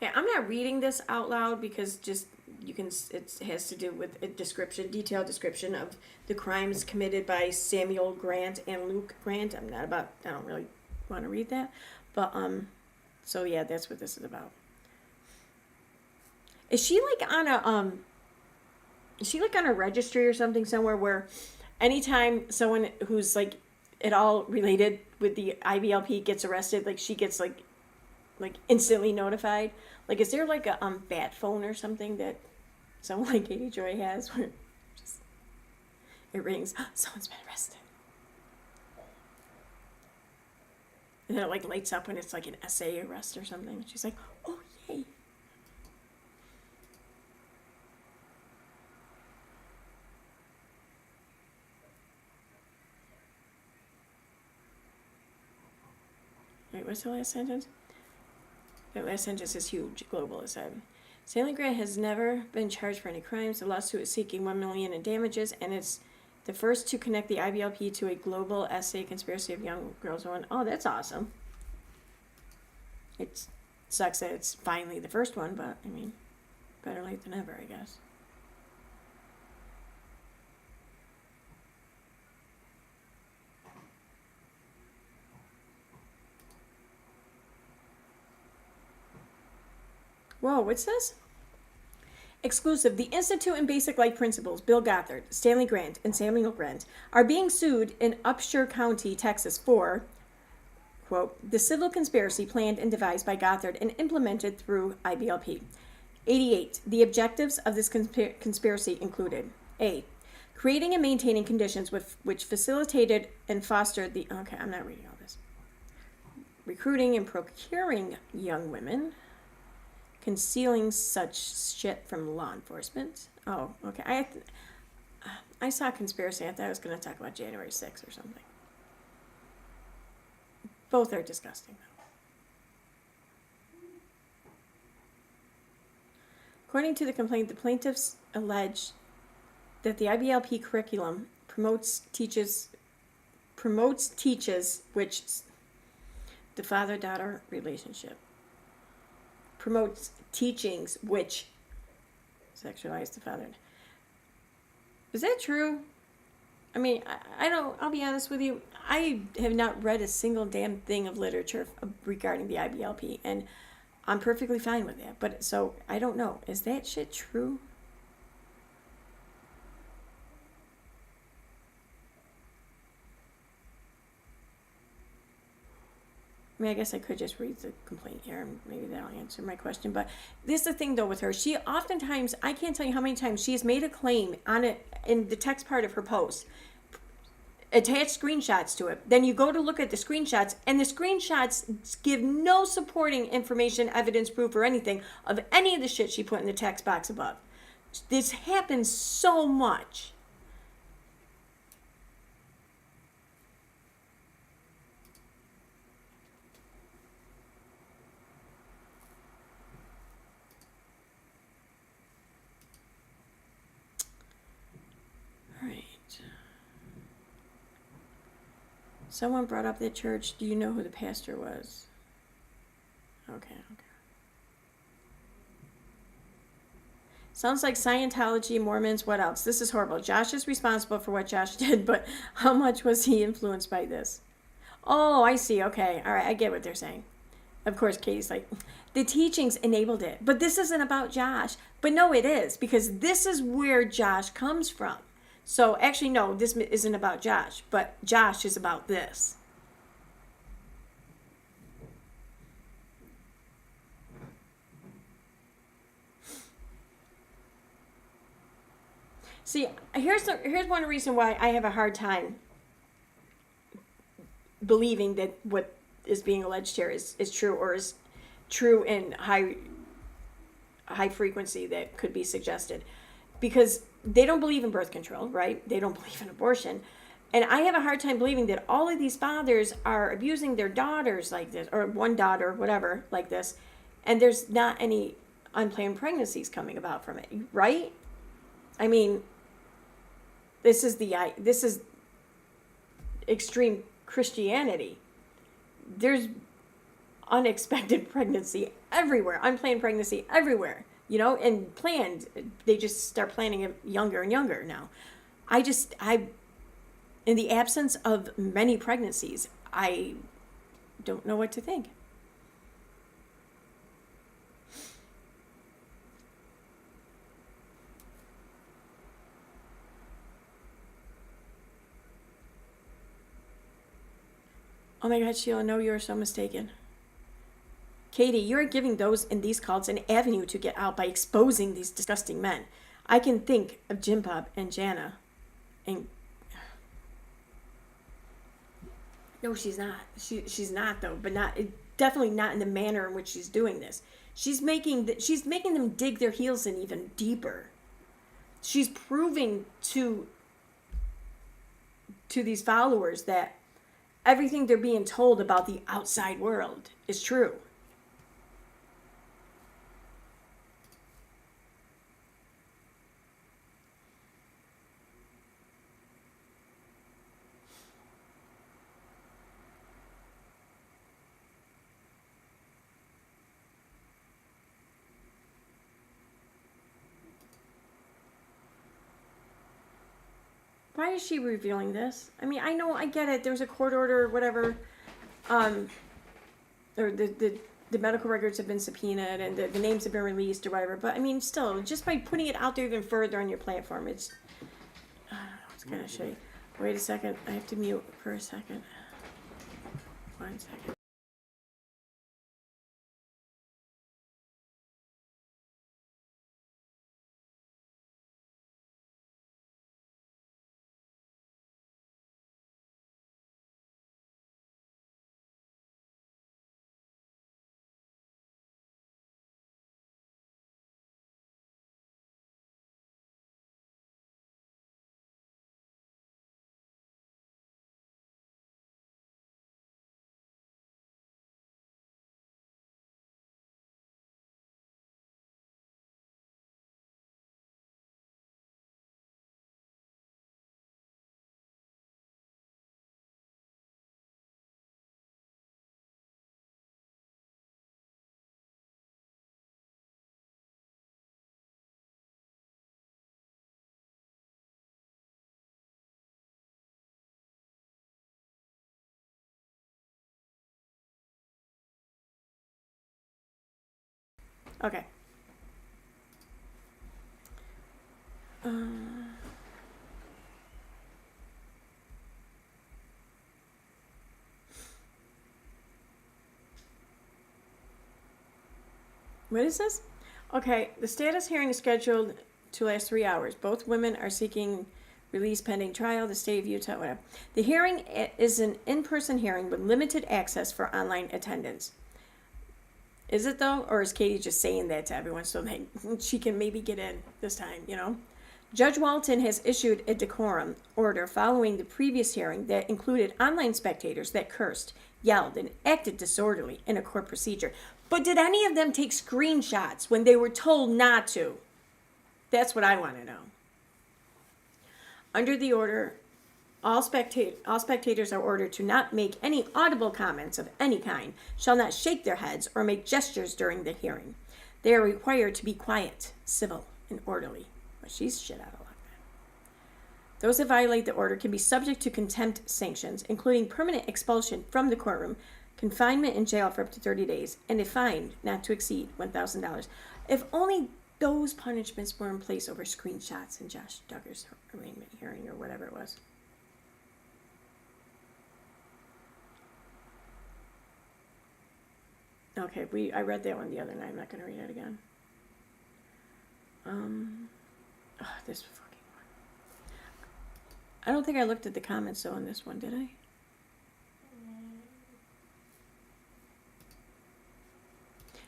Yeah, I'm not reading this out loud because just it has to do with a detailed description of the crimes committed by Samuel Grant and Luke Grant. I don't really want to read that, but so yeah, that's what this is about. Is she like on a registry or something somewhere where anytime someone who's like at all related with the IBLP gets arrested, like she gets like instantly notified? Like, is there like a bat phone or something that someone like Katie Joy has where just it rings, someone's been arrested, and then it like lights up when it's like an SA arrest or something. She's like, oh yay. Wait, what's the last sentence? The last sentence is huge. Global aside. Stanley Grant has never been charged for any crimes. The lawsuit is seeking $1 million in damages, and it's the first to connect the IBLP to a global SA conspiracy of young girls. Oh, that's awesome. It sucks that it's finally the first one, but I mean, better late than never, I guess. Whoa, what's this? Exclusive. The Institute and Basic Life Principles, Bill Gothard, Stanley Grant, and Samuel Grant, are being sued in Upshur County, Texas for, quote, the civil conspiracy planned and devised by Gothard and implemented through IBLP. 88. The objectives of this conspiracy included: A. Creating and maintaining conditions which facilitated and fostered the... Okay, I'm not reading all this. Recruiting and procuring young women. Concealing such shit from law enforcement. Oh, okay. I saw conspiracy. I thought I was going to talk about January 6th or something. Both are disgusting, though. According to the complaint, the plaintiffs allege that the IBLP curriculum promotes teaches which the father-daughter relationship. Promotes teachings which sexualize the father. Is that true? I mean, I'll be honest with you. I have not read a single damn thing of literature regarding the IBLP, and I'm perfectly fine with that. But so, I don't know. Is that shit true? I mean, I guess I could just read the complaint here and maybe that'll answer my question. But this is the thing, though, with her. She oftentimes, I can't tell you how many times she has made a claim on it in the text part of her post, attached screenshots to it. Then you go to look at the screenshots, and the screenshots give no supporting information, evidence, proof, or anything of any of the shit she put in the text box above. This happens so much. Someone brought up that church. Do you know who the pastor was? Okay. Sounds like Scientology, Mormons, what else? This is horrible. Josh is responsible for what Josh did, but how much was he influenced by this? Oh, I see. Okay. All right. I get what they're saying. Of course, Katie's like, the teachings enabled it. But this isn't about Josh. But no, it is. Because this is where Josh comes from. So, actually, no, this isn't about Josh, but Josh is about this. See, here's one reason why I have a hard time believing that what is being alleged here is true, or is true in high frequency that could be suggested, because they don't believe in birth control, right? They don't believe in abortion. And I have a hard time believing that all of these fathers are abusing their daughters like this, or one daughter, whatever, like this, and there's not any unplanned pregnancies coming about from it, right? I mean, this is extreme Christianity. There's unexpected pregnancy everywhere, unplanned pregnancy everywhere, and planned. They just start planning it younger and younger now. In the absence of many pregnancies, I don't know what to think. Oh my God, Sheila, no, you are so mistaken. Katie, you are giving those in these cults an avenue to get out by exposing these disgusting men. I can think of Jim Bob and Jana. And no, she's not. She's not, though, but definitely not in the manner in which she's doing this. She's making them dig their heels in even deeper. She's proving to these followers that everything they're being told about the outside world is true. Why is she revealing this? I mean, I get it. There's a court order or whatever. Or the medical records have been subpoenaed and the names have been released or whatever. But I mean, still, just by putting it out there even further on your platform, it's kind of shitty. Wait a second. I have to mute for a second. 1 second. Okay. What is this? Okay, the status hearing is scheduled to last 3 hours. Both women are seeking release pending trial. The state of Utah, whatever. The hearing is an in-person hearing with limited access for online attendance. Is it though? Or is Katie just saying that to everyone so she can maybe get in this time, Judge Walton has issued a decorum order following the previous hearing that included online spectators that cursed, yelled, and acted disorderly in a court procedure. But did any of them take screenshots when they were told not to? That's what I want to know. Under the order, all spectators are ordered to not make any audible comments of any kind, shall not shake their heads or make gestures during the hearing. They are required to be quiet, civil, and orderly. Well, she's shit out of luck. Those that violate the order can be subject to contempt sanctions, including permanent expulsion from the courtroom, confinement in jail for up to 30 days, and a fine not to exceed $1,000. If only those punishments were in place over screenshots in Josh Duggar's arraignment hearing or whatever it was. Okay, I read that one the other night. I'm not going to read it again. This fucking one. I don't think I looked at the comments though on this one, did I?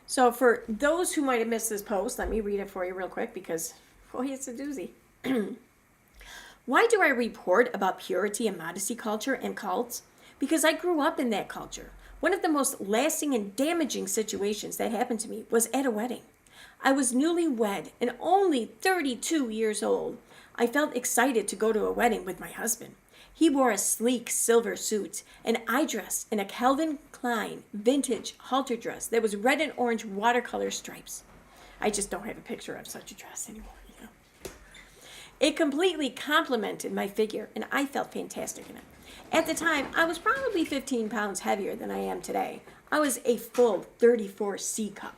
So for those who might have missed this post, let me read it for you real quick because, boy, it's a doozy. Why do I report about purity and modesty culture and cults? Because I grew up in that culture. One of the most lasting and damaging situations that happened to me was at a wedding. I was newlywed and only 32 years old. I felt excited to go to a wedding with my husband. He wore a sleek silver suit, and I dressed in a Calvin Klein vintage halter dress that was red and orange watercolor stripes. I just don't have a picture of such a dress anymore. You know? It completely complemented my figure, and I felt fantastic in it. At the time, I was probably 15 pounds heavier than I am today. I was a full 34 C cup.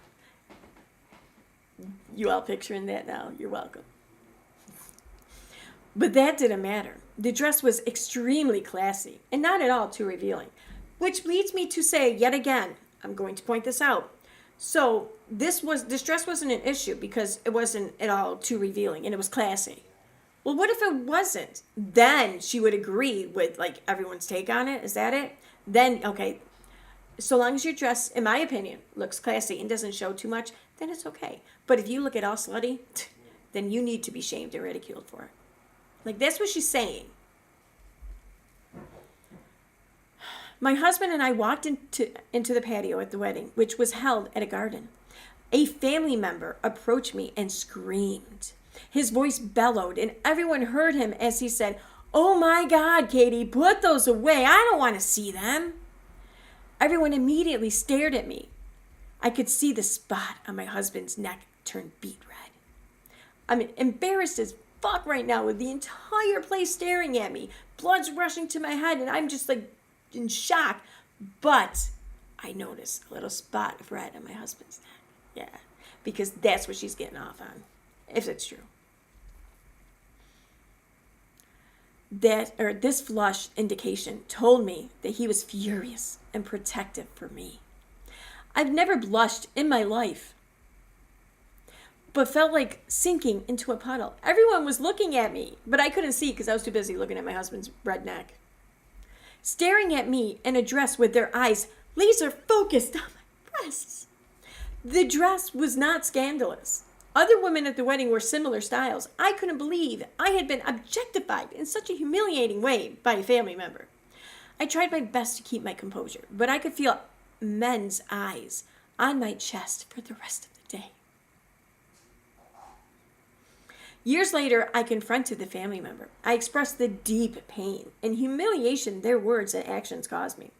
You all picturing that now? You're welcome. But that didn't matter. The dress was extremely classy and not at all too revealing, which leads me to say yet again, I'm going to point this out. So this dress wasn't an issue because it wasn't at all too revealing and it was classy. Well, what if it wasn't? Then she would agree with like everyone's take on it. Is that it? Then, okay, so long as your dress, in my opinion, looks classy and doesn't show too much, then it's okay. But if you look at all slutty, then you need to be shamed and ridiculed for it. Like, that's what she's saying. My husband and I walked into the patio at the wedding, which was held at a garden. A family member approached me and screamed. His voice bellowed, and everyone heard him as he said, "Oh my God, Katie, put those away. I don't want to see them." Everyone immediately stared at me. I could see the spot on my husband's neck turn beet red. I'm embarrassed as fuck right now with the entire place staring at me. Blood's rushing to my head, and I'm just like in shock. But I noticed a little spot of red on my husband's neck. Yeah, because that's what she's getting off on, if it's true. This flush indication told me that he was furious and protective for me. I've never blushed in my life, but felt like sinking into a puddle. Everyone was looking at me, but I couldn't see because I was too busy looking at my husband's red neck. Staring at me in a dress with their eyes laser focused on my breasts. The dress was not scandalous. Other women at the wedding wore similar styles. I couldn't believe I had been objectified in such a humiliating way by a family member. I tried my best to keep my composure, but I could feel men's eyes on my chest for the rest of the day. Years later, I confronted the family member. I expressed the deep pain and humiliation their words and actions caused me.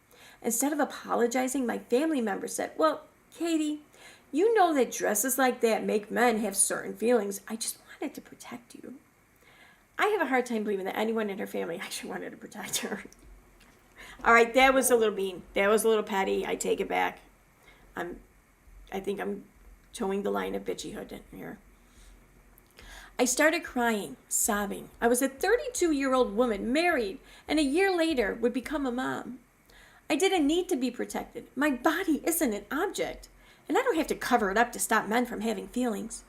Instead of apologizing, my family member said, "Well, Katie, you know that dresses like that make men have certain feelings. I just wanted to protect you." I have a hard time believing that anyone in her family actually wanted to protect her. All right, that was a little mean. That was a little petty. I take it back. I think I'm towing the line of bitchyhood in here. I started crying, sobbing. I was a 32-year-old woman, married, and a year later would become a mom. I didn't need to be protected. My body isn't an object, and I don't have to cover it up to stop men from having feelings.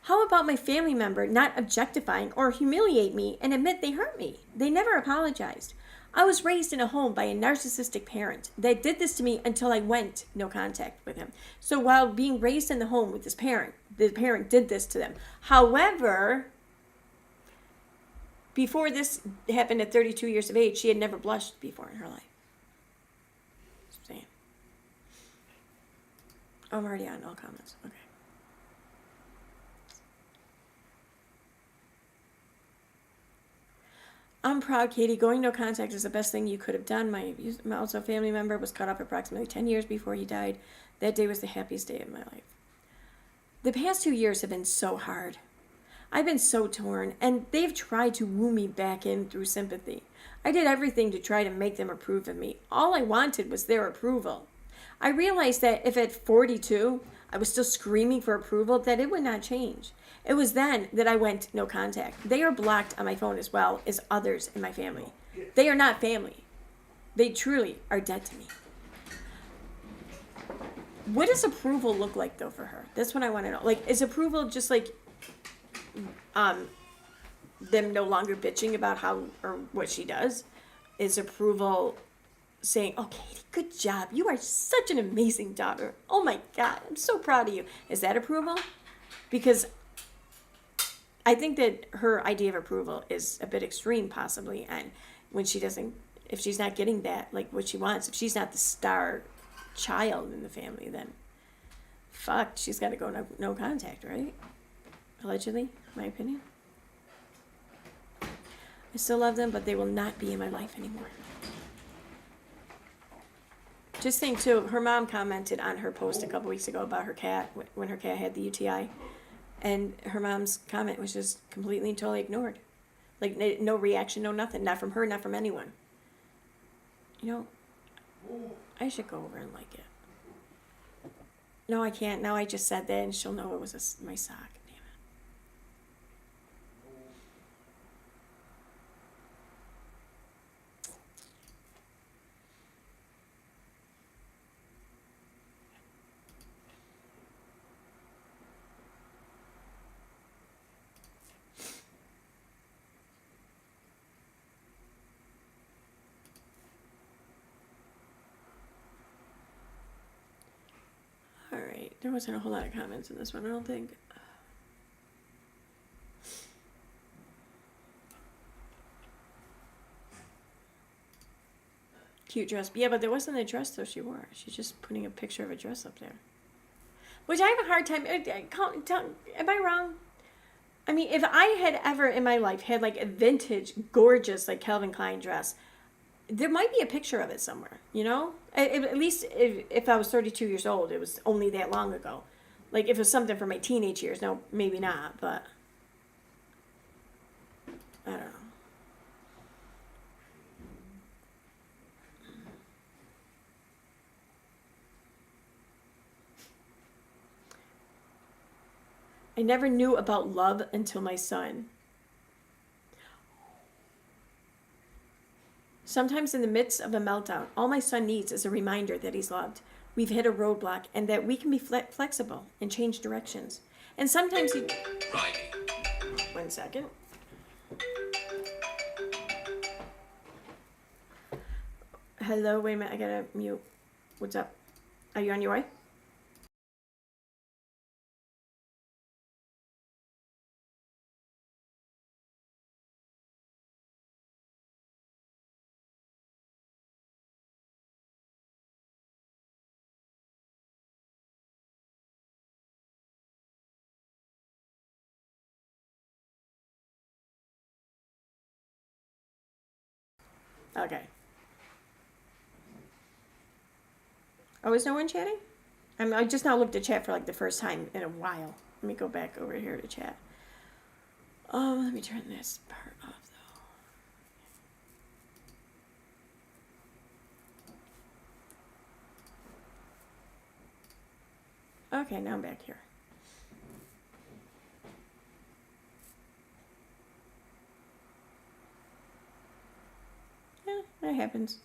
How about my family member not objectifying or humiliate me and admit they hurt me? They never apologized. I was raised in a home by a narcissistic parent that did this to me until I went no contact with him. So while being raised in the home with this parent, the parent did this to them. However, before this happened at 32 years of age, she had never blushed before in her life. Just saying. Oh, I'm already on all comments. Okay. I'm proud, Katie. Going no contact is the best thing you could have done. My also family member was cut off approximately 10 years before he died. That day was the happiest day of my life. The past 2 years have been so hard. I've been so torn, and they've tried to woo me back in through sympathy. I did everything to try to make them approve of me. All I wanted was their approval. I realized that if at 42 I was still screaming for approval, that it would not change. It was then that I went no contact. They are blocked on my phone as well as others in my family. They are not family. They truly are dead to me. What does approval look like, though, for her? That's what I want to know. Like, is approval just like, them no longer bitching about how or what she does. Is approval saying, "Oh, Katie, good job. You are such an amazing daughter. Oh my God, I'm so proud of you." Is that approval? Because I think that her idea of approval is a bit extreme, possibly. And when she doesn't, if she's not getting that, like what she wants, if she's not the star child in the family, then fuck, she's got to go no contact, right? Allegedly, my opinion. I still love them, but they will not be in my life anymore. Just saying too, her mom commented on her post a couple weeks ago about her cat when her cat had the UTI, and her mom's comment was just completely and totally ignored, like no reaction, no nothing, not from her, not from anyone. You know, I should go over and like it. No, I can't. Now I just said that, and she'll know it was my sock. Damn it. All right, there wasn't a whole lot of comments in this one, I don't think. Cute dress. Yeah, but there wasn't a dress though she wore. She's just putting a picture of a dress up there. Which I have a hard time. Am I wrong? I mean, if I had ever in my life had like a vintage, gorgeous, like Calvin Klein dress, there might be a picture of it somewhere, you know? At least if I was 32 years old, it was only that long ago. Like if it was something from my teenage years, no, maybe not, but I don't know. I never knew about love until my son. Sometimes in the midst of a meltdown, all my son needs is a reminder that he's loved. We've hit a roadblock and that we can be flexible and change directions. And sometimes he... Right. 1 second. Hello, wait a minute, I gotta mute. What's up? Are you on your way? Okay. Oh, is no one chatting? I just now looked at chat for like the first time in a while. Let me go back over here to chat. Let me turn this part off though. Okay, now I'm back here. Yeah, that happens.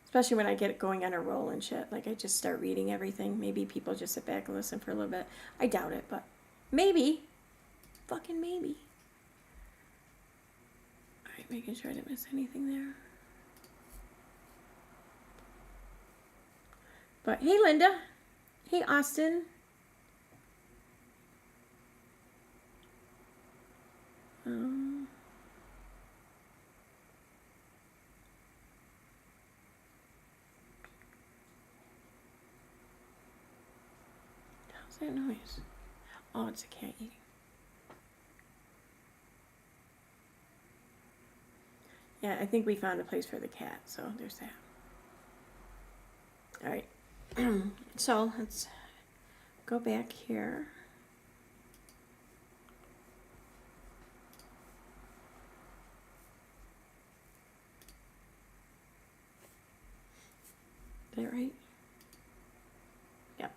Especially when I get going on a roll and shit. Like I just start reading everything. Maybe people just sit back and listen for a little bit. I doubt it, but maybe. Fucking maybe. Alright, making sure I didn't miss anything there. But hey, Linda. Hey, Austin. How's that noise? Oh, it's a cat eating. Yeah, I think we found a place for the cat, so there's that. Alright. So, let's go back here. Is that right? Yep.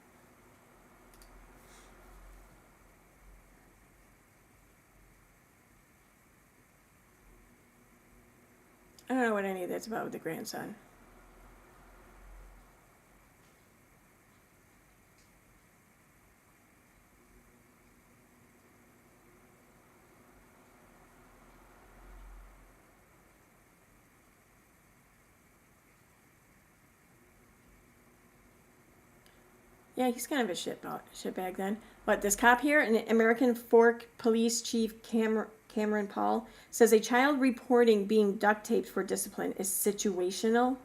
I don't know what any of that's about with the grandson. Yeah, he's kind of a shitbag then. But this cop here, an American Fork Police Chief Cameron Paul, says a child reporting being duct taped for discipline is situational.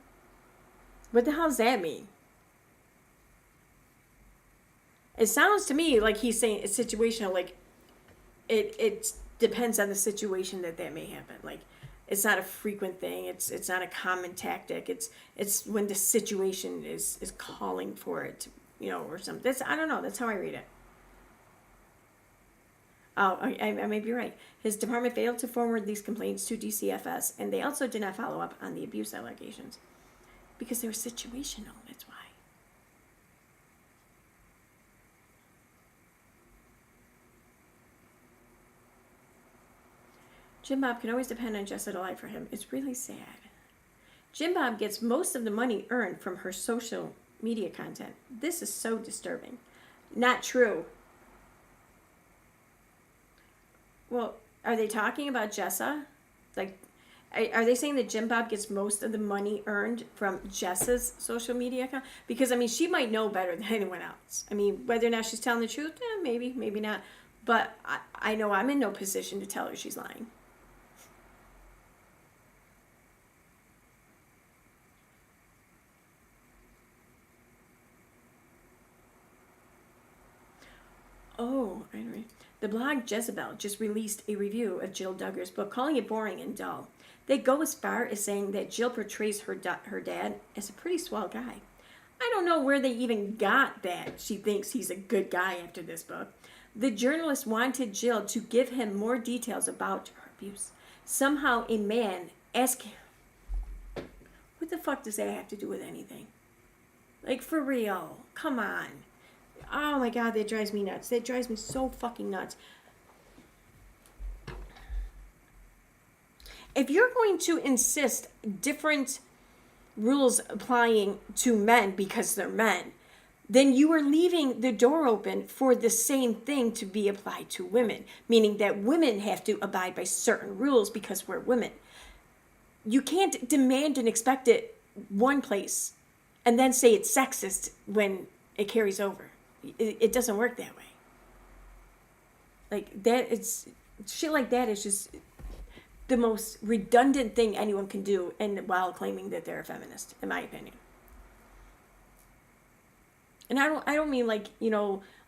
What the hell does that mean? It sounds to me like he's saying it's situational, like it depends on the situation that may happen. Like it's not a frequent thing. It's not a common tactic. It's when the situation is calling for it, or something. I don't know. That's how I read it. Oh, I may be right. His department failed to forward these complaints to DCFS, and they also did not follow up on the abuse allegations because they were situational. That's why. Jim Bob can always depend on Jessa to lie for him. It's really sad. Jim Bob gets most of the money earned from her social media content. This is so disturbing. Not true. Well, are they talking about Jessa? Like, are they saying that Jim Bob gets most of the money earned from Jessa's social media account? Because, she might know better than anyone else. Whether or not she's telling the truth, maybe, maybe not. But I know I'm in no position to tell her she's lying. Oh, anyway. The blog Jezebel just released a review of Jill Duggar's book, calling it boring and dull. They go as far as saying that Jill portrays her dad as a pretty swell guy. I don't know where they even got that she thinks he's a good guy after this book. The journalist wanted Jill to give him more details about her abuse. Somehow a man asked him, what the fuck does that have to do with anything? Like, for real, come on. Oh my God, that drives me nuts. That drives me so fucking nuts. If you're going to insist different rules applying to men because they're men, then you are leaving the door open for the same thing to be applied to women, meaning that women have to abide by certain rules because we're women. You can't demand and expect it one place and then say it's sexist when it carries over. It doesn't work that way. Like that, it's shit like that is just the most redundant thing anyone can do, and while claiming that they're a feminist, in my opinion. And I don't mean like,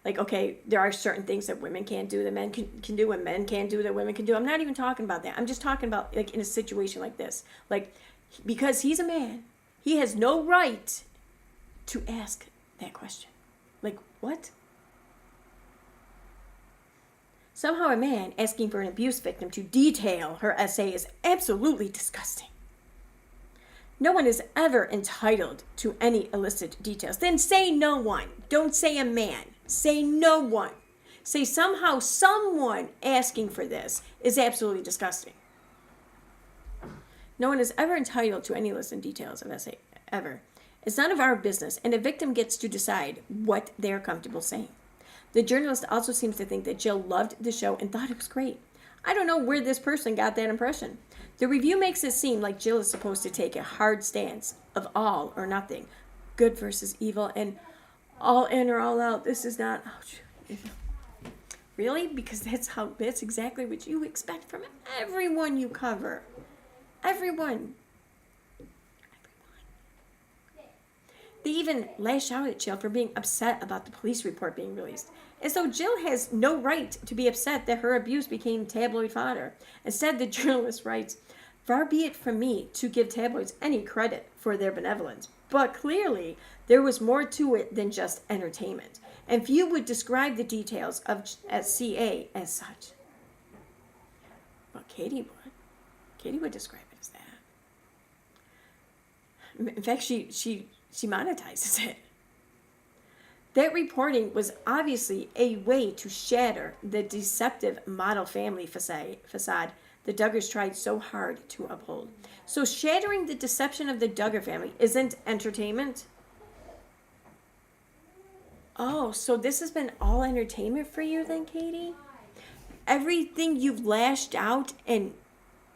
like, okay, there are certain things that women can't do that men can do, and men can't do that women can do. I'm not even talking about that. I'm just talking about like in a situation like this, like because he's a man, he has no right to ask that question. Like, what? Somehow a man asking for an abuse victim to detail her essay is absolutely disgusting. No one is ever entitled to any illicit details. Then say no one. Don't say a man. Say no one. Say somehow someone asking for this is absolutely disgusting. No one is ever entitled to any illicit details of essay, ever. It's none of our business, and a victim gets to decide what they're comfortable saying. The journalist also seems to think that Jill loved the show and thought it was great. I don't know where this person got that impression. The review makes it seem like Jill is supposed to take a hard stance of all or nothing, good versus evil, and all in or all out. This is not... Really? Because that's exactly what you expect from everyone you cover. Everyone. They even lash out at Jill for being upset about the police report being released, as though Jill has no right to be upset that her abuse became tabloid fodder. Instead, the journalist writes, "Far be it from me to give tabloids any credit for their benevolence, but clearly there was more to it than just entertainment, and few would describe the details of CA as such." Well, Katie would. Katie would describe it as that. In fact, she monetizes it. That reporting was obviously a way to shatter the deceptive model family facade the Duggars tried so hard to uphold. So shattering the deception of the Duggar family isn't entertainment? Oh, so this has been all entertainment for you then, Katie? Everything you've lashed out and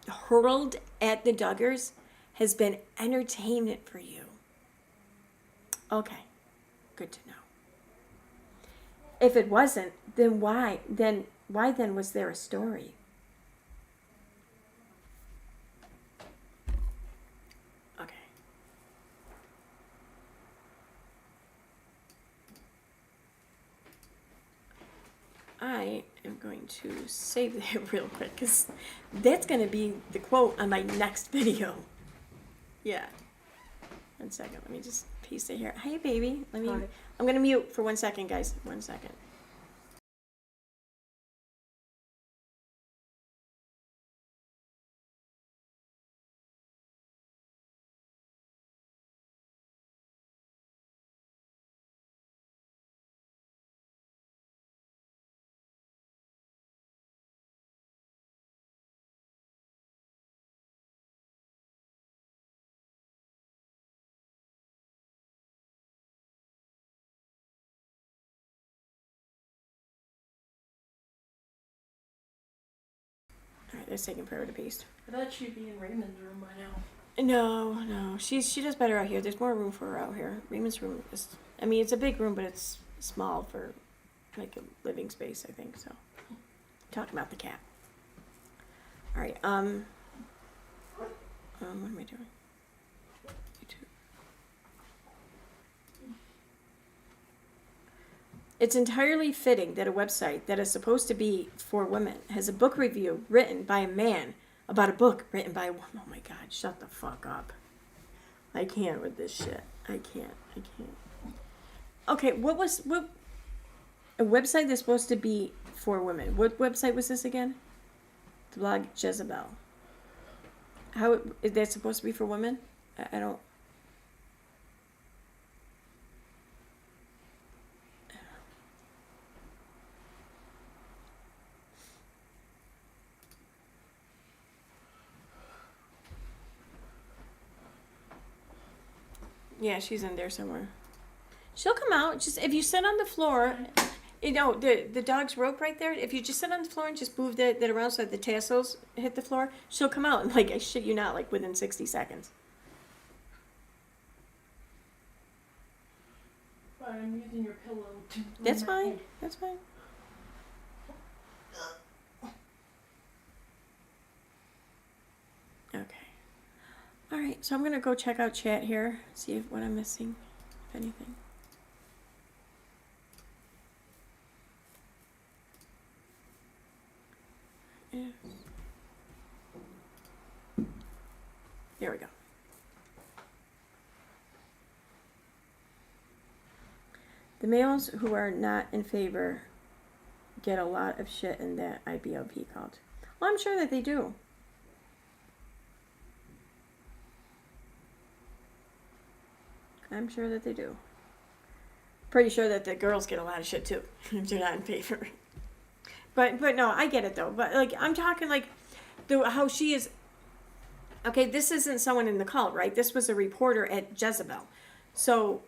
hurled at the Duggars has been entertainment for you. Okay, good to know. If it wasn't, then why? Then why then was there a story? Okay. I am going to save that real quick because that's going to be the quote on my next video. Yeah. 1 second. Let me just paste it here. Hey, baby. Let me. Hi. I'm going to mute for 1 second, guys. 1 second. All right, that's taking forever to paste. I thought she'd be in Raymond's room by now. No. She does better out here. There's more room for her out here. Raymond's room is, I mean, it's a big room, but it's small for like a living space, I think. So, talking about the cat. All right. What am I doing? YouTube. It's entirely fitting that a website that is supposed to be for women has a book review written by a man about a book written by a woman. Oh my God, shut the fuck up. I can't with this shit. I can't. Okay, what a website that's supposed to be for women. What website was this again? The blog Jezebel. How is that supposed to be for women? I don't. Yeah, she's in there somewhere. She'll come out. Just if you sit on the floor, you know the dog's rope right there. If you just sit on the floor and just move that around so that the tassels hit the floor, she'll come out. And like I shit you not, like within 60 seconds. But I'm using your pillow to. That's fine. That's fine. Okay. All right. So I'm gonna go check out chat here. See what I'm missing, if anything. Yes. There we go. The males who are not in favor get a lot of shit in that IBLP cult. Well, I'm sure that they do. I'm sure that they do. Pretty sure that the girls get a lot of shit too if they're not in favor. But no, I get it though. But like I'm talking like how she is. Okay, this isn't someone in the cult, right? This was a reporter at Jezebel. So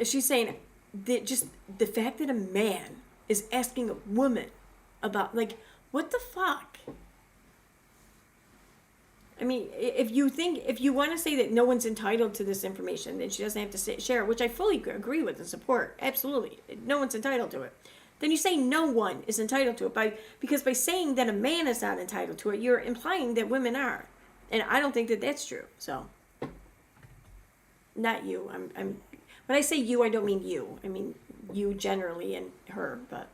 she's saying that just the fact that a man is asking a woman about like what the fuck. I mean, if you want to say that no one's entitled to this information, then she doesn't have to share it, which I fully agree with and support. Absolutely. No one's entitled to it. Then you say no one is entitled to it because by saying that a man is not entitled to it, you're implying that women are. And I don't think that that's true. So, not you. I'm when I say you, I don't mean you. I mean you generally and her, but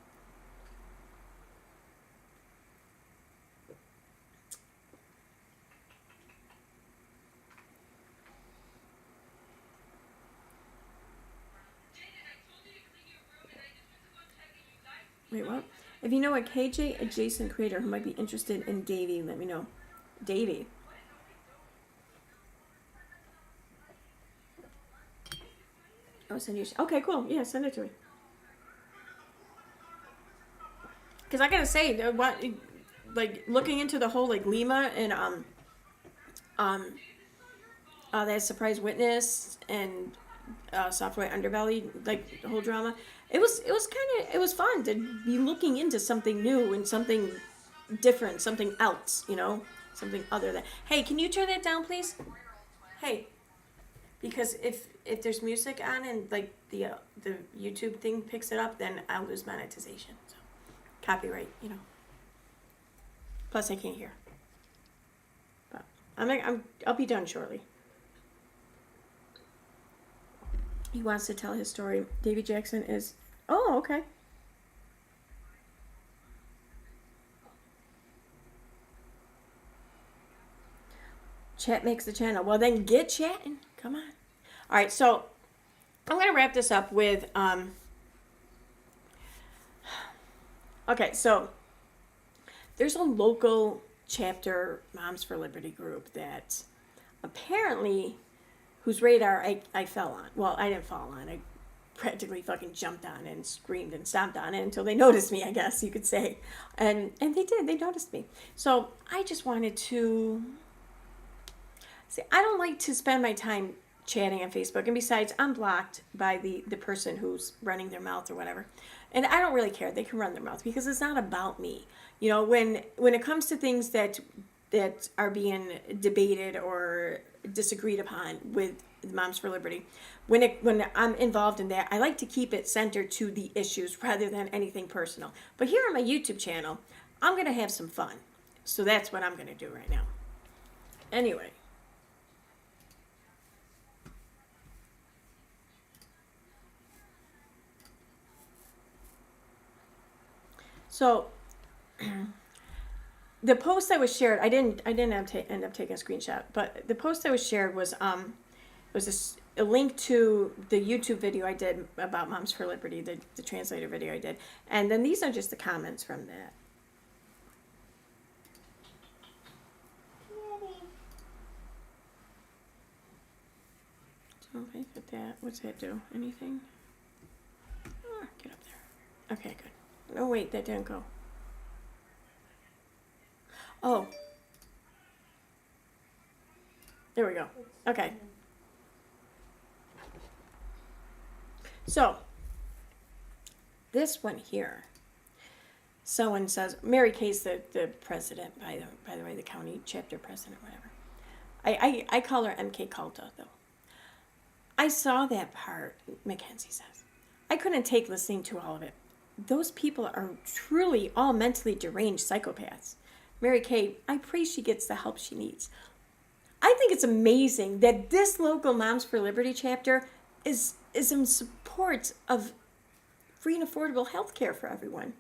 wait, what? If you know a KJ adjacent creator who might be interested in Davey, let me know. Davey. Oh, send you. Okay, cool. Yeah, send it to me. Because I gotta say, what, like looking into the whole like Llama and that surprise witness and software underbelly, like the whole drama. It was fun to be looking into something new and something different, something else, you know, something other than. Hey, can you turn that down, please? Hey, because if there's music on and like the YouTube thing picks it up, then I'll lose monetization. So copyright, you know. Plus I can't hear. But I'll be done shortly. He wants to tell his story. Davy Jackson is. Oh, okay. Chat makes the channel. Well, then get chatting. Come on. All right, so I'm going to wrap this up with, okay, so there's a local chapter Moms for Liberty group that apparently, whose radar I fell on. Well, I didn't fall on. I practically fucking jumped on and screamed and stomped on it until they noticed me, I guess you could say. And they did. They noticed me. So I just wanted to... See, I don't like to spend my time chatting on Facebook. And besides, I'm blocked by the person who's running their mouth or whatever. And I don't really care. They can run their mouth because it's not about me. You know, when it comes to things that are being debated or disagreed upon with Moms for Liberty, when I'm involved in that, I like to keep it centered to the issues rather than anything personal. But here on my YouTube channel, I'm going to have some fun. So that's what I'm going to do right now. Anyway. So, the post that was shared, I didn't end up taking a screenshot, but the post that was shared was a link to the YouTube video I did about Moms for Liberty, the translator video I did, and then these are just the comments from that. So if I put that, what's that do? Anything? Oh, get up there. Okay, good. Oh, wait, that didn't go. Oh. There we go. Okay. So, this one here. Someone says, Mary Kay's the president, by the way, the county chapter president, whatever. I call her MK Culta, though. I saw that part, Mackenzie says. I couldn't take listening to all of it. Those people are truly all mentally deranged psychopaths. Mary Kay, I pray she gets the help she needs. I think it's amazing that this local Moms for Liberty chapter is in support of free and affordable health care for everyone.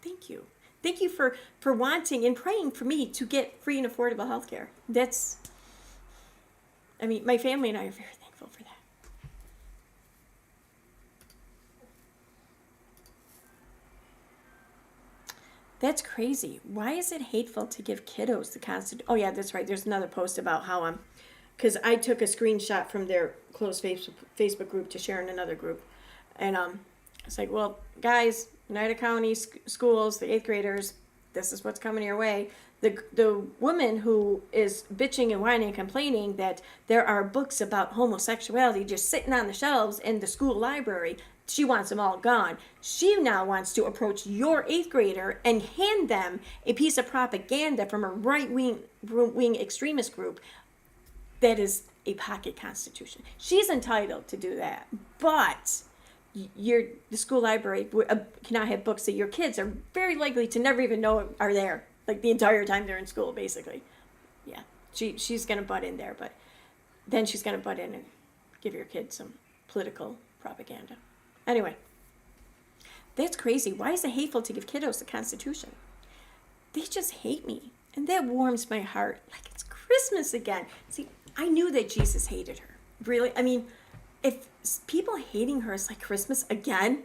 Thank you. Thank you for wanting and praying for me to get free and affordable health care. My family and I are very thankful for that. That's crazy. Why is it hateful to give kiddos the constant... Oh, yeah, that's right. There's another post about how... Because I took a screenshot from their closed Facebook group to share in another group. And it's like, well, guys, Oneida County schools, the 8th graders, this is what's coming your way. The woman who is bitching and whining and complaining that there are books about homosexuality just sitting on the shelves in the school library... She wants them all gone. She now wants to approach your 8th grader and hand them a piece of propaganda from a right-wing extremist group that is a pocket constitution. She's entitled to do that. But the school library cannot have books that your kids are very likely to never even know are there, like the entire time they're in school, basically. Yeah, she's going to butt in there, but then she's going to butt in and give your kids some political propaganda. Anyway, that's crazy. Why is it hateful to give kiddos the Constitution? They just hate me. And that warms my heart. Like it's Christmas again. See, I knew that Jesus hated her. Really? I mean, if people hating her is like Christmas again,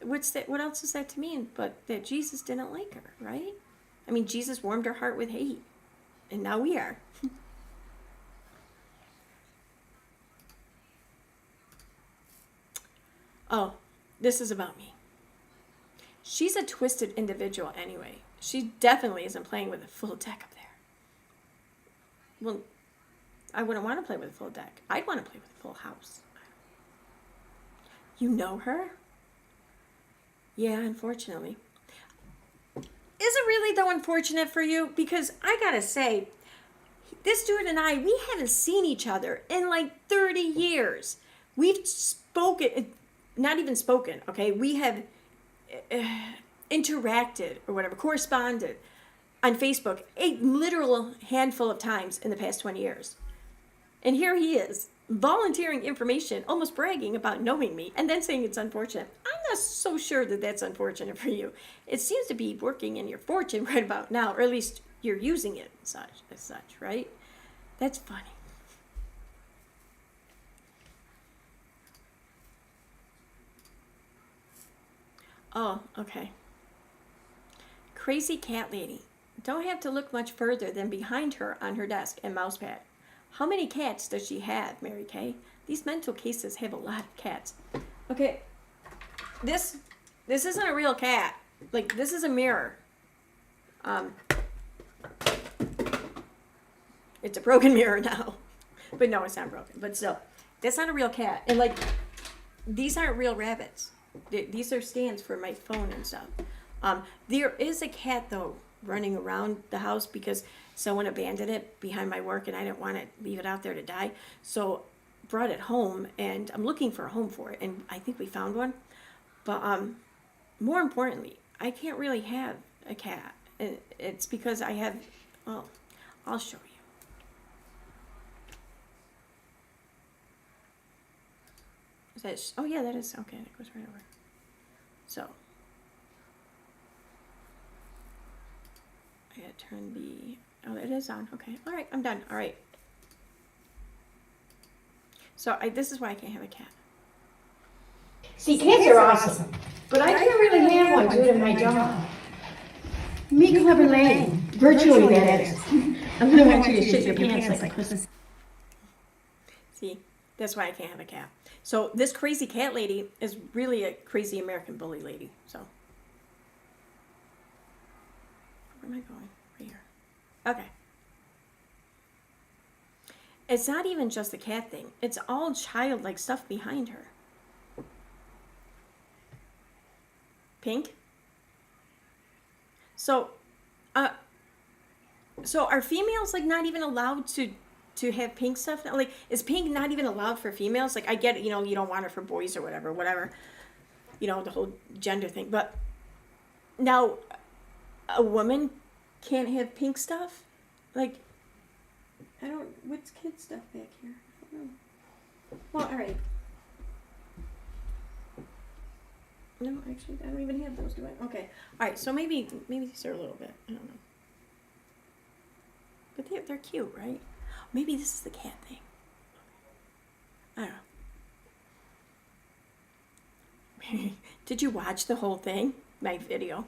what else is that to mean? But that Jesus didn't like her, right? I mean, Jesus warmed her heart with hate. And now we are. Oh, this is about me. She's a twisted individual anyway. She definitely isn't playing with a full deck up there. Well, I wouldn't want to play with a full deck. I'd want to play with a full house. You know her? Yeah, unfortunately. Is it really, though, unfortunate for you? Because I gotta say, This dude and I, we haven't seen each other in like 30 years. We've spoken, not even spoken, okay? We have interacted or whatever, corresponded on Facebook a literal handful of times in the past 20 years. And here he is, volunteering information, almost bragging about knowing me, and then saying it's unfortunate. I'm not so sure that that's unfortunate for you. It seems to be working in your fortune right about now, or at least you're using it as such, right? That's funny. Oh, okay. Crazy cat lady. Don't have to look much further than behind her on her desk and mousepad. How many cats does she have, Mary Kay? These mental cases have a lot of cats. Okay, this isn't a real cat. Like, this is a mirror. It's a broken mirror now. But no, it's not broken. But still, that's not a real cat. And like, these aren't real rabbits. These are stands for my phone and stuff. There is a cat, though, running around the house because someone abandoned it behind my work and I didn't want to leave it out there to die. So brought it home and I'm looking for a home for it. And I think we found one. But more importantly, I can't really have a cat. And it's because I have, well, I'll show you. Is that, oh yeah, that is, okay, that goes right over. So, I gotta turn the, oh, it is on, okay. All right, I'm done, all right. So, this is why I can't have a cat. See, cats are awesome, but I can't really have one due to my job. Me, Clever Lane, virtually that is. I'm gonna want you to shit your pants like Christmas. See, that's why I can't have a cat. So this crazy cat lady is really a crazy American bully lady. So where am I going? Right here. Okay. It's not even just the cat thing. It's all childlike stuff behind her. Pink. So are females like not even allowed to have pink stuff now? Like, is pink not even allowed for females? Like, I get it, you know, you don't want it for boys or whatever, you know, the whole gender thing. But now, a woman can't have pink stuff? Like, what's kid stuff back here? I don't know. Well, all right. No, actually, I don't even have those, do I? Okay. All right, so maybe these are a little bit, I don't know. But they're cute, right? Maybe this is the cat thing. I don't know. Did you watch the whole thing? My video?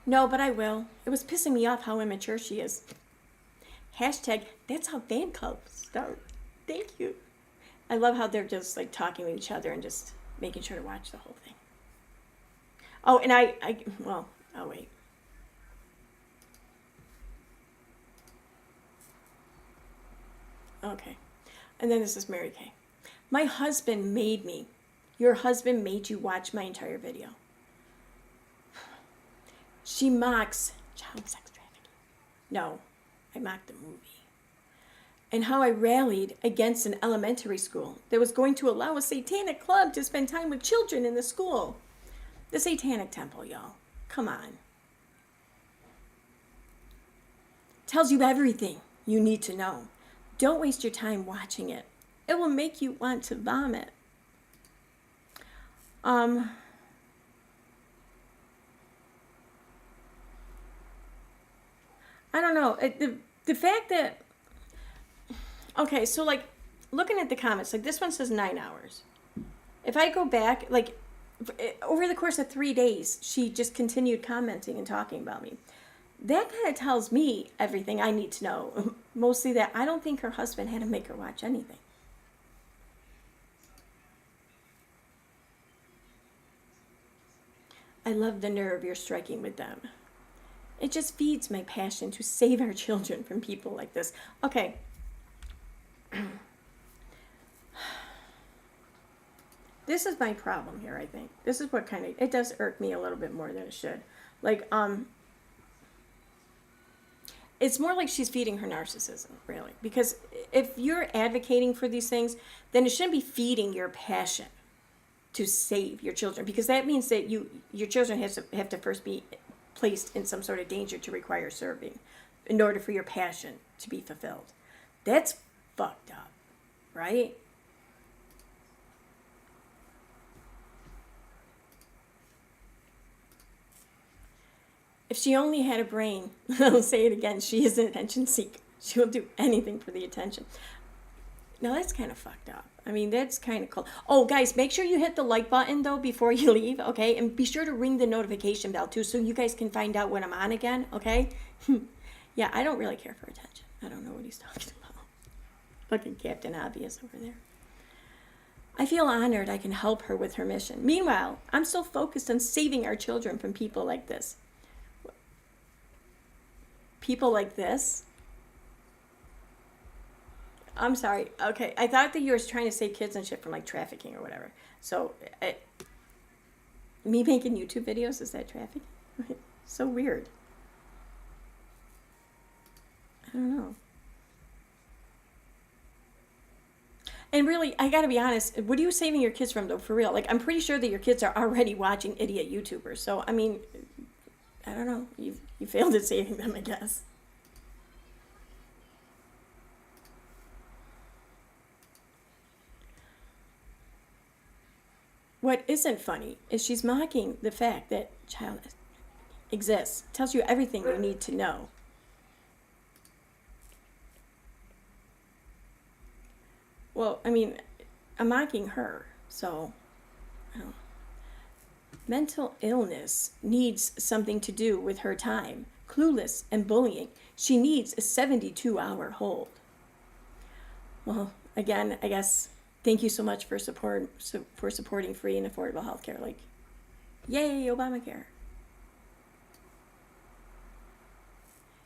No, but I will. It was pissing me off how immature she is. Hashtag, that's how fan clubs start. Thank you. I love how they're just like talking with each other and just making sure to watch the whole thing. Oh, and well, oh wait. Okay. And then this is Mary Kay. My husband made me. Your husband made you watch my entire video. She mocks child sex trafficking. No, I mocked the movie. And how I rallied against an elementary school that was going to allow a satanic club to spend time with children in the school. The Satanic Temple, y'all. Come on. Tells you everything you need to know. Don't waste your time watching it. It will make you want to vomit. I don't know. The fact that, okay, so like looking at the comments, like this one says 9 hours. If I go back, like over the course of 3 days, she just continued commenting and talking about me. That kind of tells me everything I need to know. Mostly that I don't think her husband had to make her watch anything. I love the nerve you're striking with them. It just feeds my passion to save our children from people like this. Okay. This is my problem here, I think. This is what kind of, it does irk me a little bit more than it should. Like, it's more like she's feeding her narcissism, really. Because if you're advocating for these things, then it shouldn't be feeding your passion to save your children, because that means that your children have to first be placed in some sort of danger to require serving in order for your passion to be fulfilled. That's fucked up, right? If she only had a brain, I'll say it again, she is an attention seeker. She will do anything for the attention. Now that's kind of fucked up. I mean, that's kind of cool. Oh, guys, make sure you hit the like button, though, before you leave, okay? And be sure to ring the notification bell, too, so you guys can find out when I'm on again, okay? Yeah, I don't really care for attention. I don't know what he's talking about. Fucking Captain Obvious over there. I feel honored I can help her with her mission. Meanwhile, I'm still focused on saving our children from people like this. People like this? I'm sorry. Okay, I thought that you were trying to save kids and shit from, like, trafficking or whatever. So, me making YouTube videos, is that trafficking? So weird. I don't know. And really, I gotta be honest, what are you saving your kids from, though, for real? Like, I'm pretty sure that your kids are already watching idiot YouTubers. So, I mean, I don't know. You failed at saving them, I guess. What isn't funny is she's mocking the fact that child exists. Tells you everything you need to know. Well, I mean, I'm mocking her, so I don't know. Mental illness needs something to do with her time. Clueless and bullying. She needs a 72-hour hold. Well, again, I guess, thank you so much for supporting free and affordable healthcare. Like, yay, Obamacare.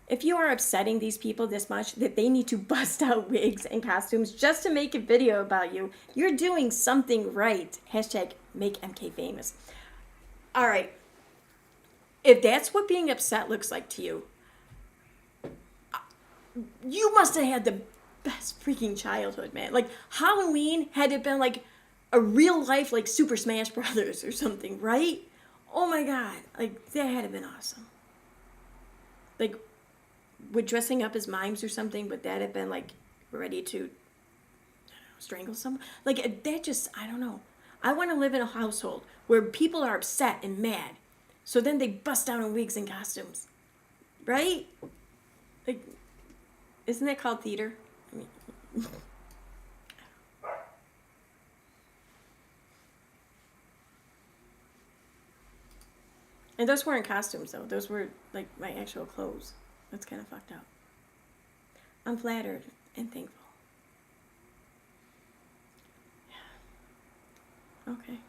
If you are upsetting these people this much that they need to bust out wigs and costumes just to make a video about you, you're doing something right. Hashtag make MK famous. All right. If that's what being upset looks like to you, you must have had the best freaking childhood, man. Like, Halloween had to have been like a real life, like, Super Smash Brothers or something, right? Oh my God. Like, that had to have been awesome. Like, with dressing up as mimes or something, would that have been, like, ready to, I don't know, strangle someone? Like, that just, I don't know. I want to live in a household where people are upset and mad, so then they bust out in wigs and costumes. Right? Like, isn't that called theater? I mean, and those weren't costumes, though. Those were, like, my actual clothes. That's kind of fucked up. I'm flattered and thankful. Yeah. Okay.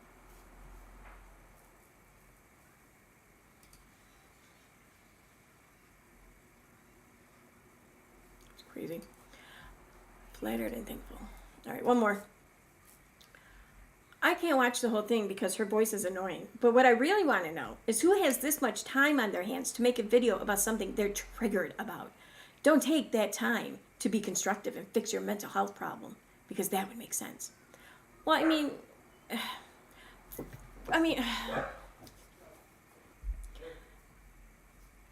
It's crazy. Flattered and thankful. All right, one more. I can't watch the whole thing because her voice is annoying. But what I really want to know is who has this much time on their hands to make a video about something they're triggered about. Don't take that time to be constructive and fix your mental health problem, because that would make sense. Well, I mean,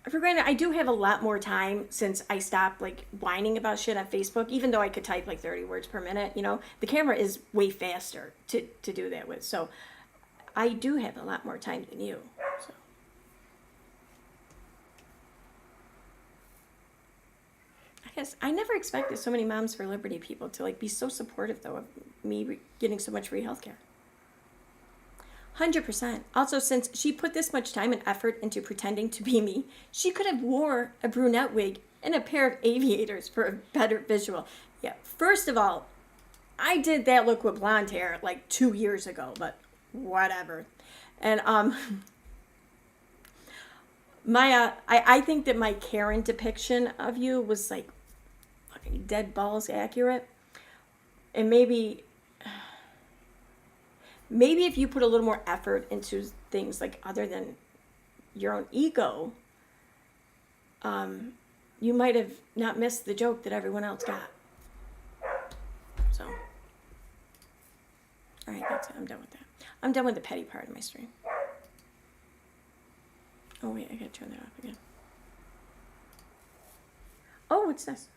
for granted, I do have a lot more time since I stopped, like, whining about shit on Facebook, even though I could type like 30 words per minute, you know. The camera is way faster to do that with. So I do have a lot more time than you. So. I guess I never expected so many Moms for Liberty people to, like, be so supportive, though, of me getting so much free healthcare. 100%. Also, since she put this much time and effort into pretending to be me, she could have wore a brunette wig and a pair of aviators for a better visual. Yeah, first of all, I did that look with blonde hair like 2 years ago, but whatever. And I think that my Karen depiction of you was, like, fucking dead balls accurate. And maybe if you put a little more effort into things, like, other than your own ego, you might have not missed the joke that everyone else got. So, all right, that's it. I'm done with that. I'm done with the petty part of my stream. Oh wait, I gotta turn that off again. Oh, what's this?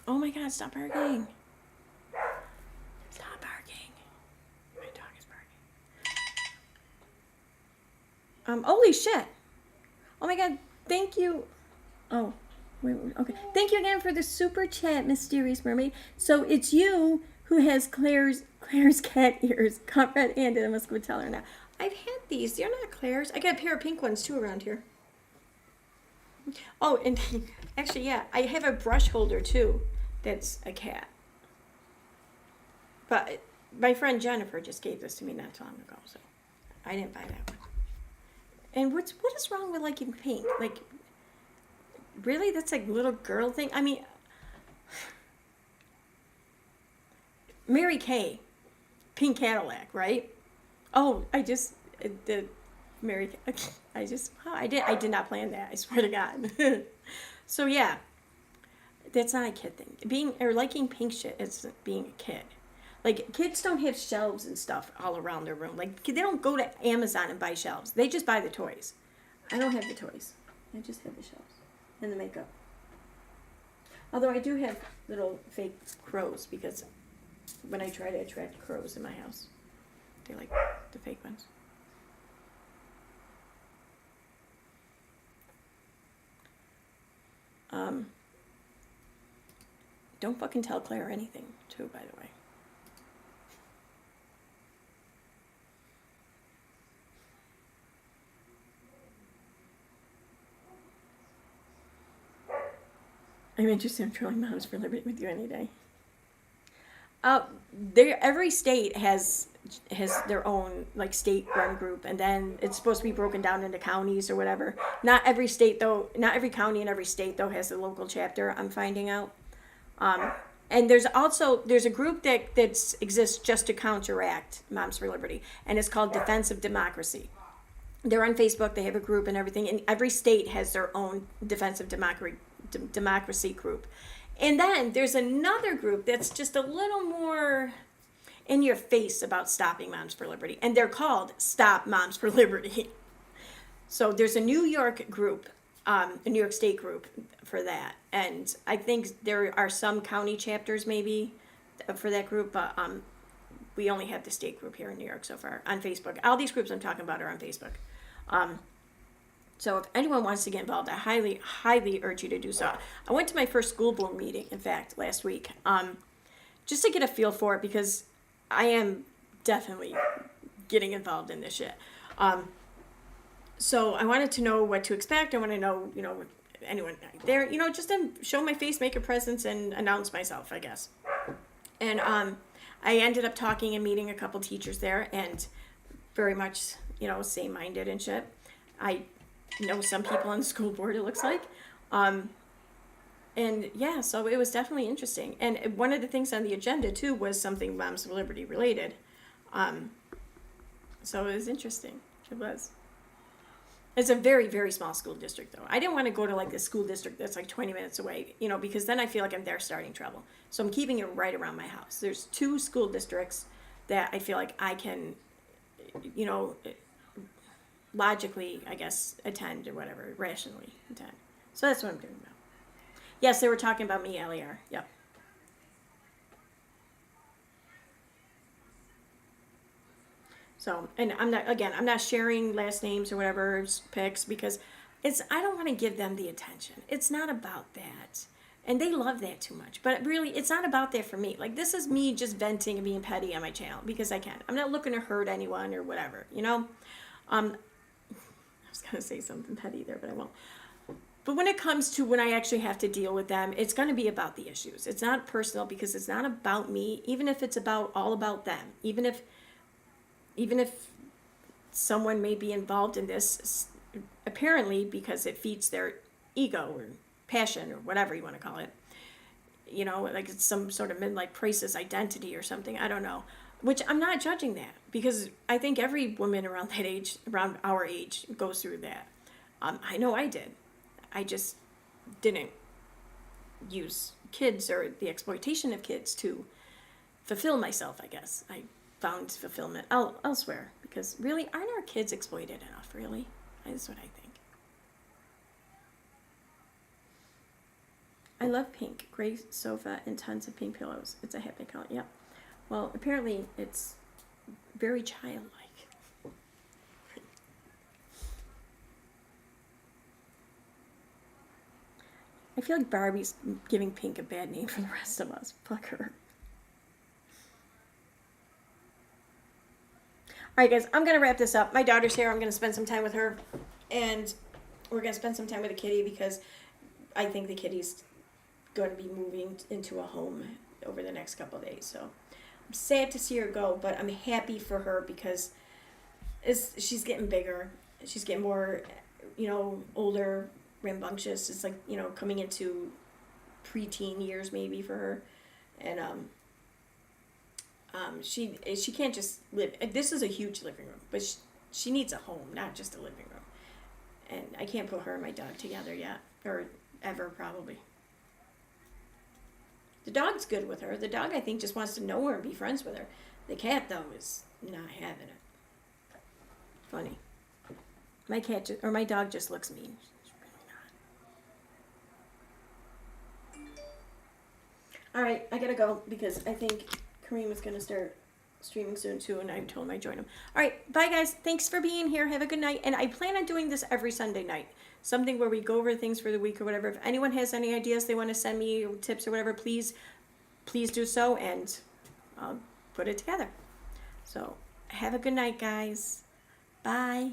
Oh my God, stop barking. Stop barking. My dog is barking. Holy shit. Oh my God, thank you. Oh, wait, okay. Thank you again for the super chat, Mysterious Mermaid. So it's you who has Claire's cat ears. Got red-handed. I must go tell her now. I've had these. They're not Claire's. I got a pair of pink ones too around here. Oh, and actually, yeah, I have a brush holder too. That's a cat. But my friend Jennifer just gave this to me not too long ago, so I didn't buy that one. And what is wrong with liking pink? Like, really? That's like a little girl thing? I mean, Mary Kay, pink Cadillac, right? Oh, I did not plan that. I swear to God. So yeah, that's not a kid thing. Liking pink shit is being a kid. Like, kids don't have shelves and stuff all around their room. Like, they don't go to Amazon and buy shelves. They just buy the toys. I don't have the toys. I just have the shelves and the makeup. Although I do have little fake crows, because when I try to attract crows in my house, they like the fake ones. Don't fucking tell Claire anything, too, by the way. I'm interested in trolling Moms for Liberty with you any day. Every state has their own, like, state-run group, and then it's supposed to be broken down into counties or whatever. Not every county in every state, though, has a local chapter, I'm finding out. And there's a group that exists just to counteract Moms for Liberty, and it's called Defense of Democracy. They're on Facebook, they have a group and everything, and every state has their own Defense of Democracy group. And then there's another group that's just a little more in your face about stopping Moms for Liberty, and they're called Stop Moms for Liberty. So there's a New York group, a New York State group for that, and I think there are some county chapters maybe for that group, but we only have the state group here in New York so far on Facebook. All these groups I'm talking about are on Facebook. So if anyone wants to get involved, I highly, highly urge you to do so. I went to my first school board meeting, in fact, last week, just to get a feel for it, because I am definitely getting involved in this shit. So I wanted to know what to expect. I want to know, anyone there, just to show my face, make a presence, and announce myself, I guess. And I ended up talking and meeting a couple teachers there, and very much, same-minded and shit. I know some people on the school board, it looks like. And yeah, so it was definitely interesting. And one of the things on the agenda, too, was something Moms for Liberty related. So it was interesting. It was. It's a very, very small school district, though. I didn't want to go to, like, the school district that's, like, 20 minutes away, because then I feel like I'm there starting trouble. So I'm keeping it right around my house. There's 2 school districts that I feel like I can, logically, I guess, attend or whatever, rationally attend. So that's what I'm doing now. Yes, they were talking about me earlier. Yep. So, and I'm not sharing last names or whatever, pics, because I don't want to give them the attention. It's not about that. And they love that too much. But really, it's not about that for me. Like, this is me just venting and being petty on my channel, because I can. I'm not looking to hurt anyone or whatever, I was going to say something petty there, but I won't. But when it comes to when I actually have to deal with them, it's going to be about the issues. It's not personal, because it's not about me, even if it's all about them. Even if someone may be involved in this, apparently because it feeds their ego or passion or whatever you want to call it, like it's some sort of midlife crisis identity or something. I don't know. which I'm not judging that, because I think every woman around that age, around our age, goes through that. I know I did. I just didn't use kids or the exploitation of kids to fulfill myself, I guess. I found fulfillment elsewhere, because really, aren't our kids exploited enough, really? That's what I think. I love pink. Gray sofa and tons of pink pillows. It's a happy color. Yep. Well, apparently it's very childlike. I feel like Barbie's giving pink a bad name for the rest of us. Fuck her. Alright guys, I'm going to wrap this up. My daughter's here. I'm going to spend some time with her. And we're going to spend some time with the kitty, because I think the kitty's going to be moving into a home over the next couple of days. So I'm sad to see her go, but I'm happy for her, because she's getting bigger. She's getting more, older, rambunctious. It's like, coming into preteen years maybe for her. And she can't just live. This is a huge living room, but she needs a home, not just a living room. And I can't put her and my dog together yet, or ever probably. The dog's good with her. The dog, I think, just wants to know her and be friends with her. The cat, though, is not having it. Funny. My dog just looks mean. She's really not. All right, I gotta go, because I think Kareem is gonna start streaming soon too, and I told him I'd join him. All right, bye guys. Thanks for being here. Have a good night. And I plan on doing this every Sunday night. Something where we go over things for the week or whatever. If anyone has any ideas they want to send me, or tips or whatever, please do so, and I'll put it together. So have a good night, guys. Bye.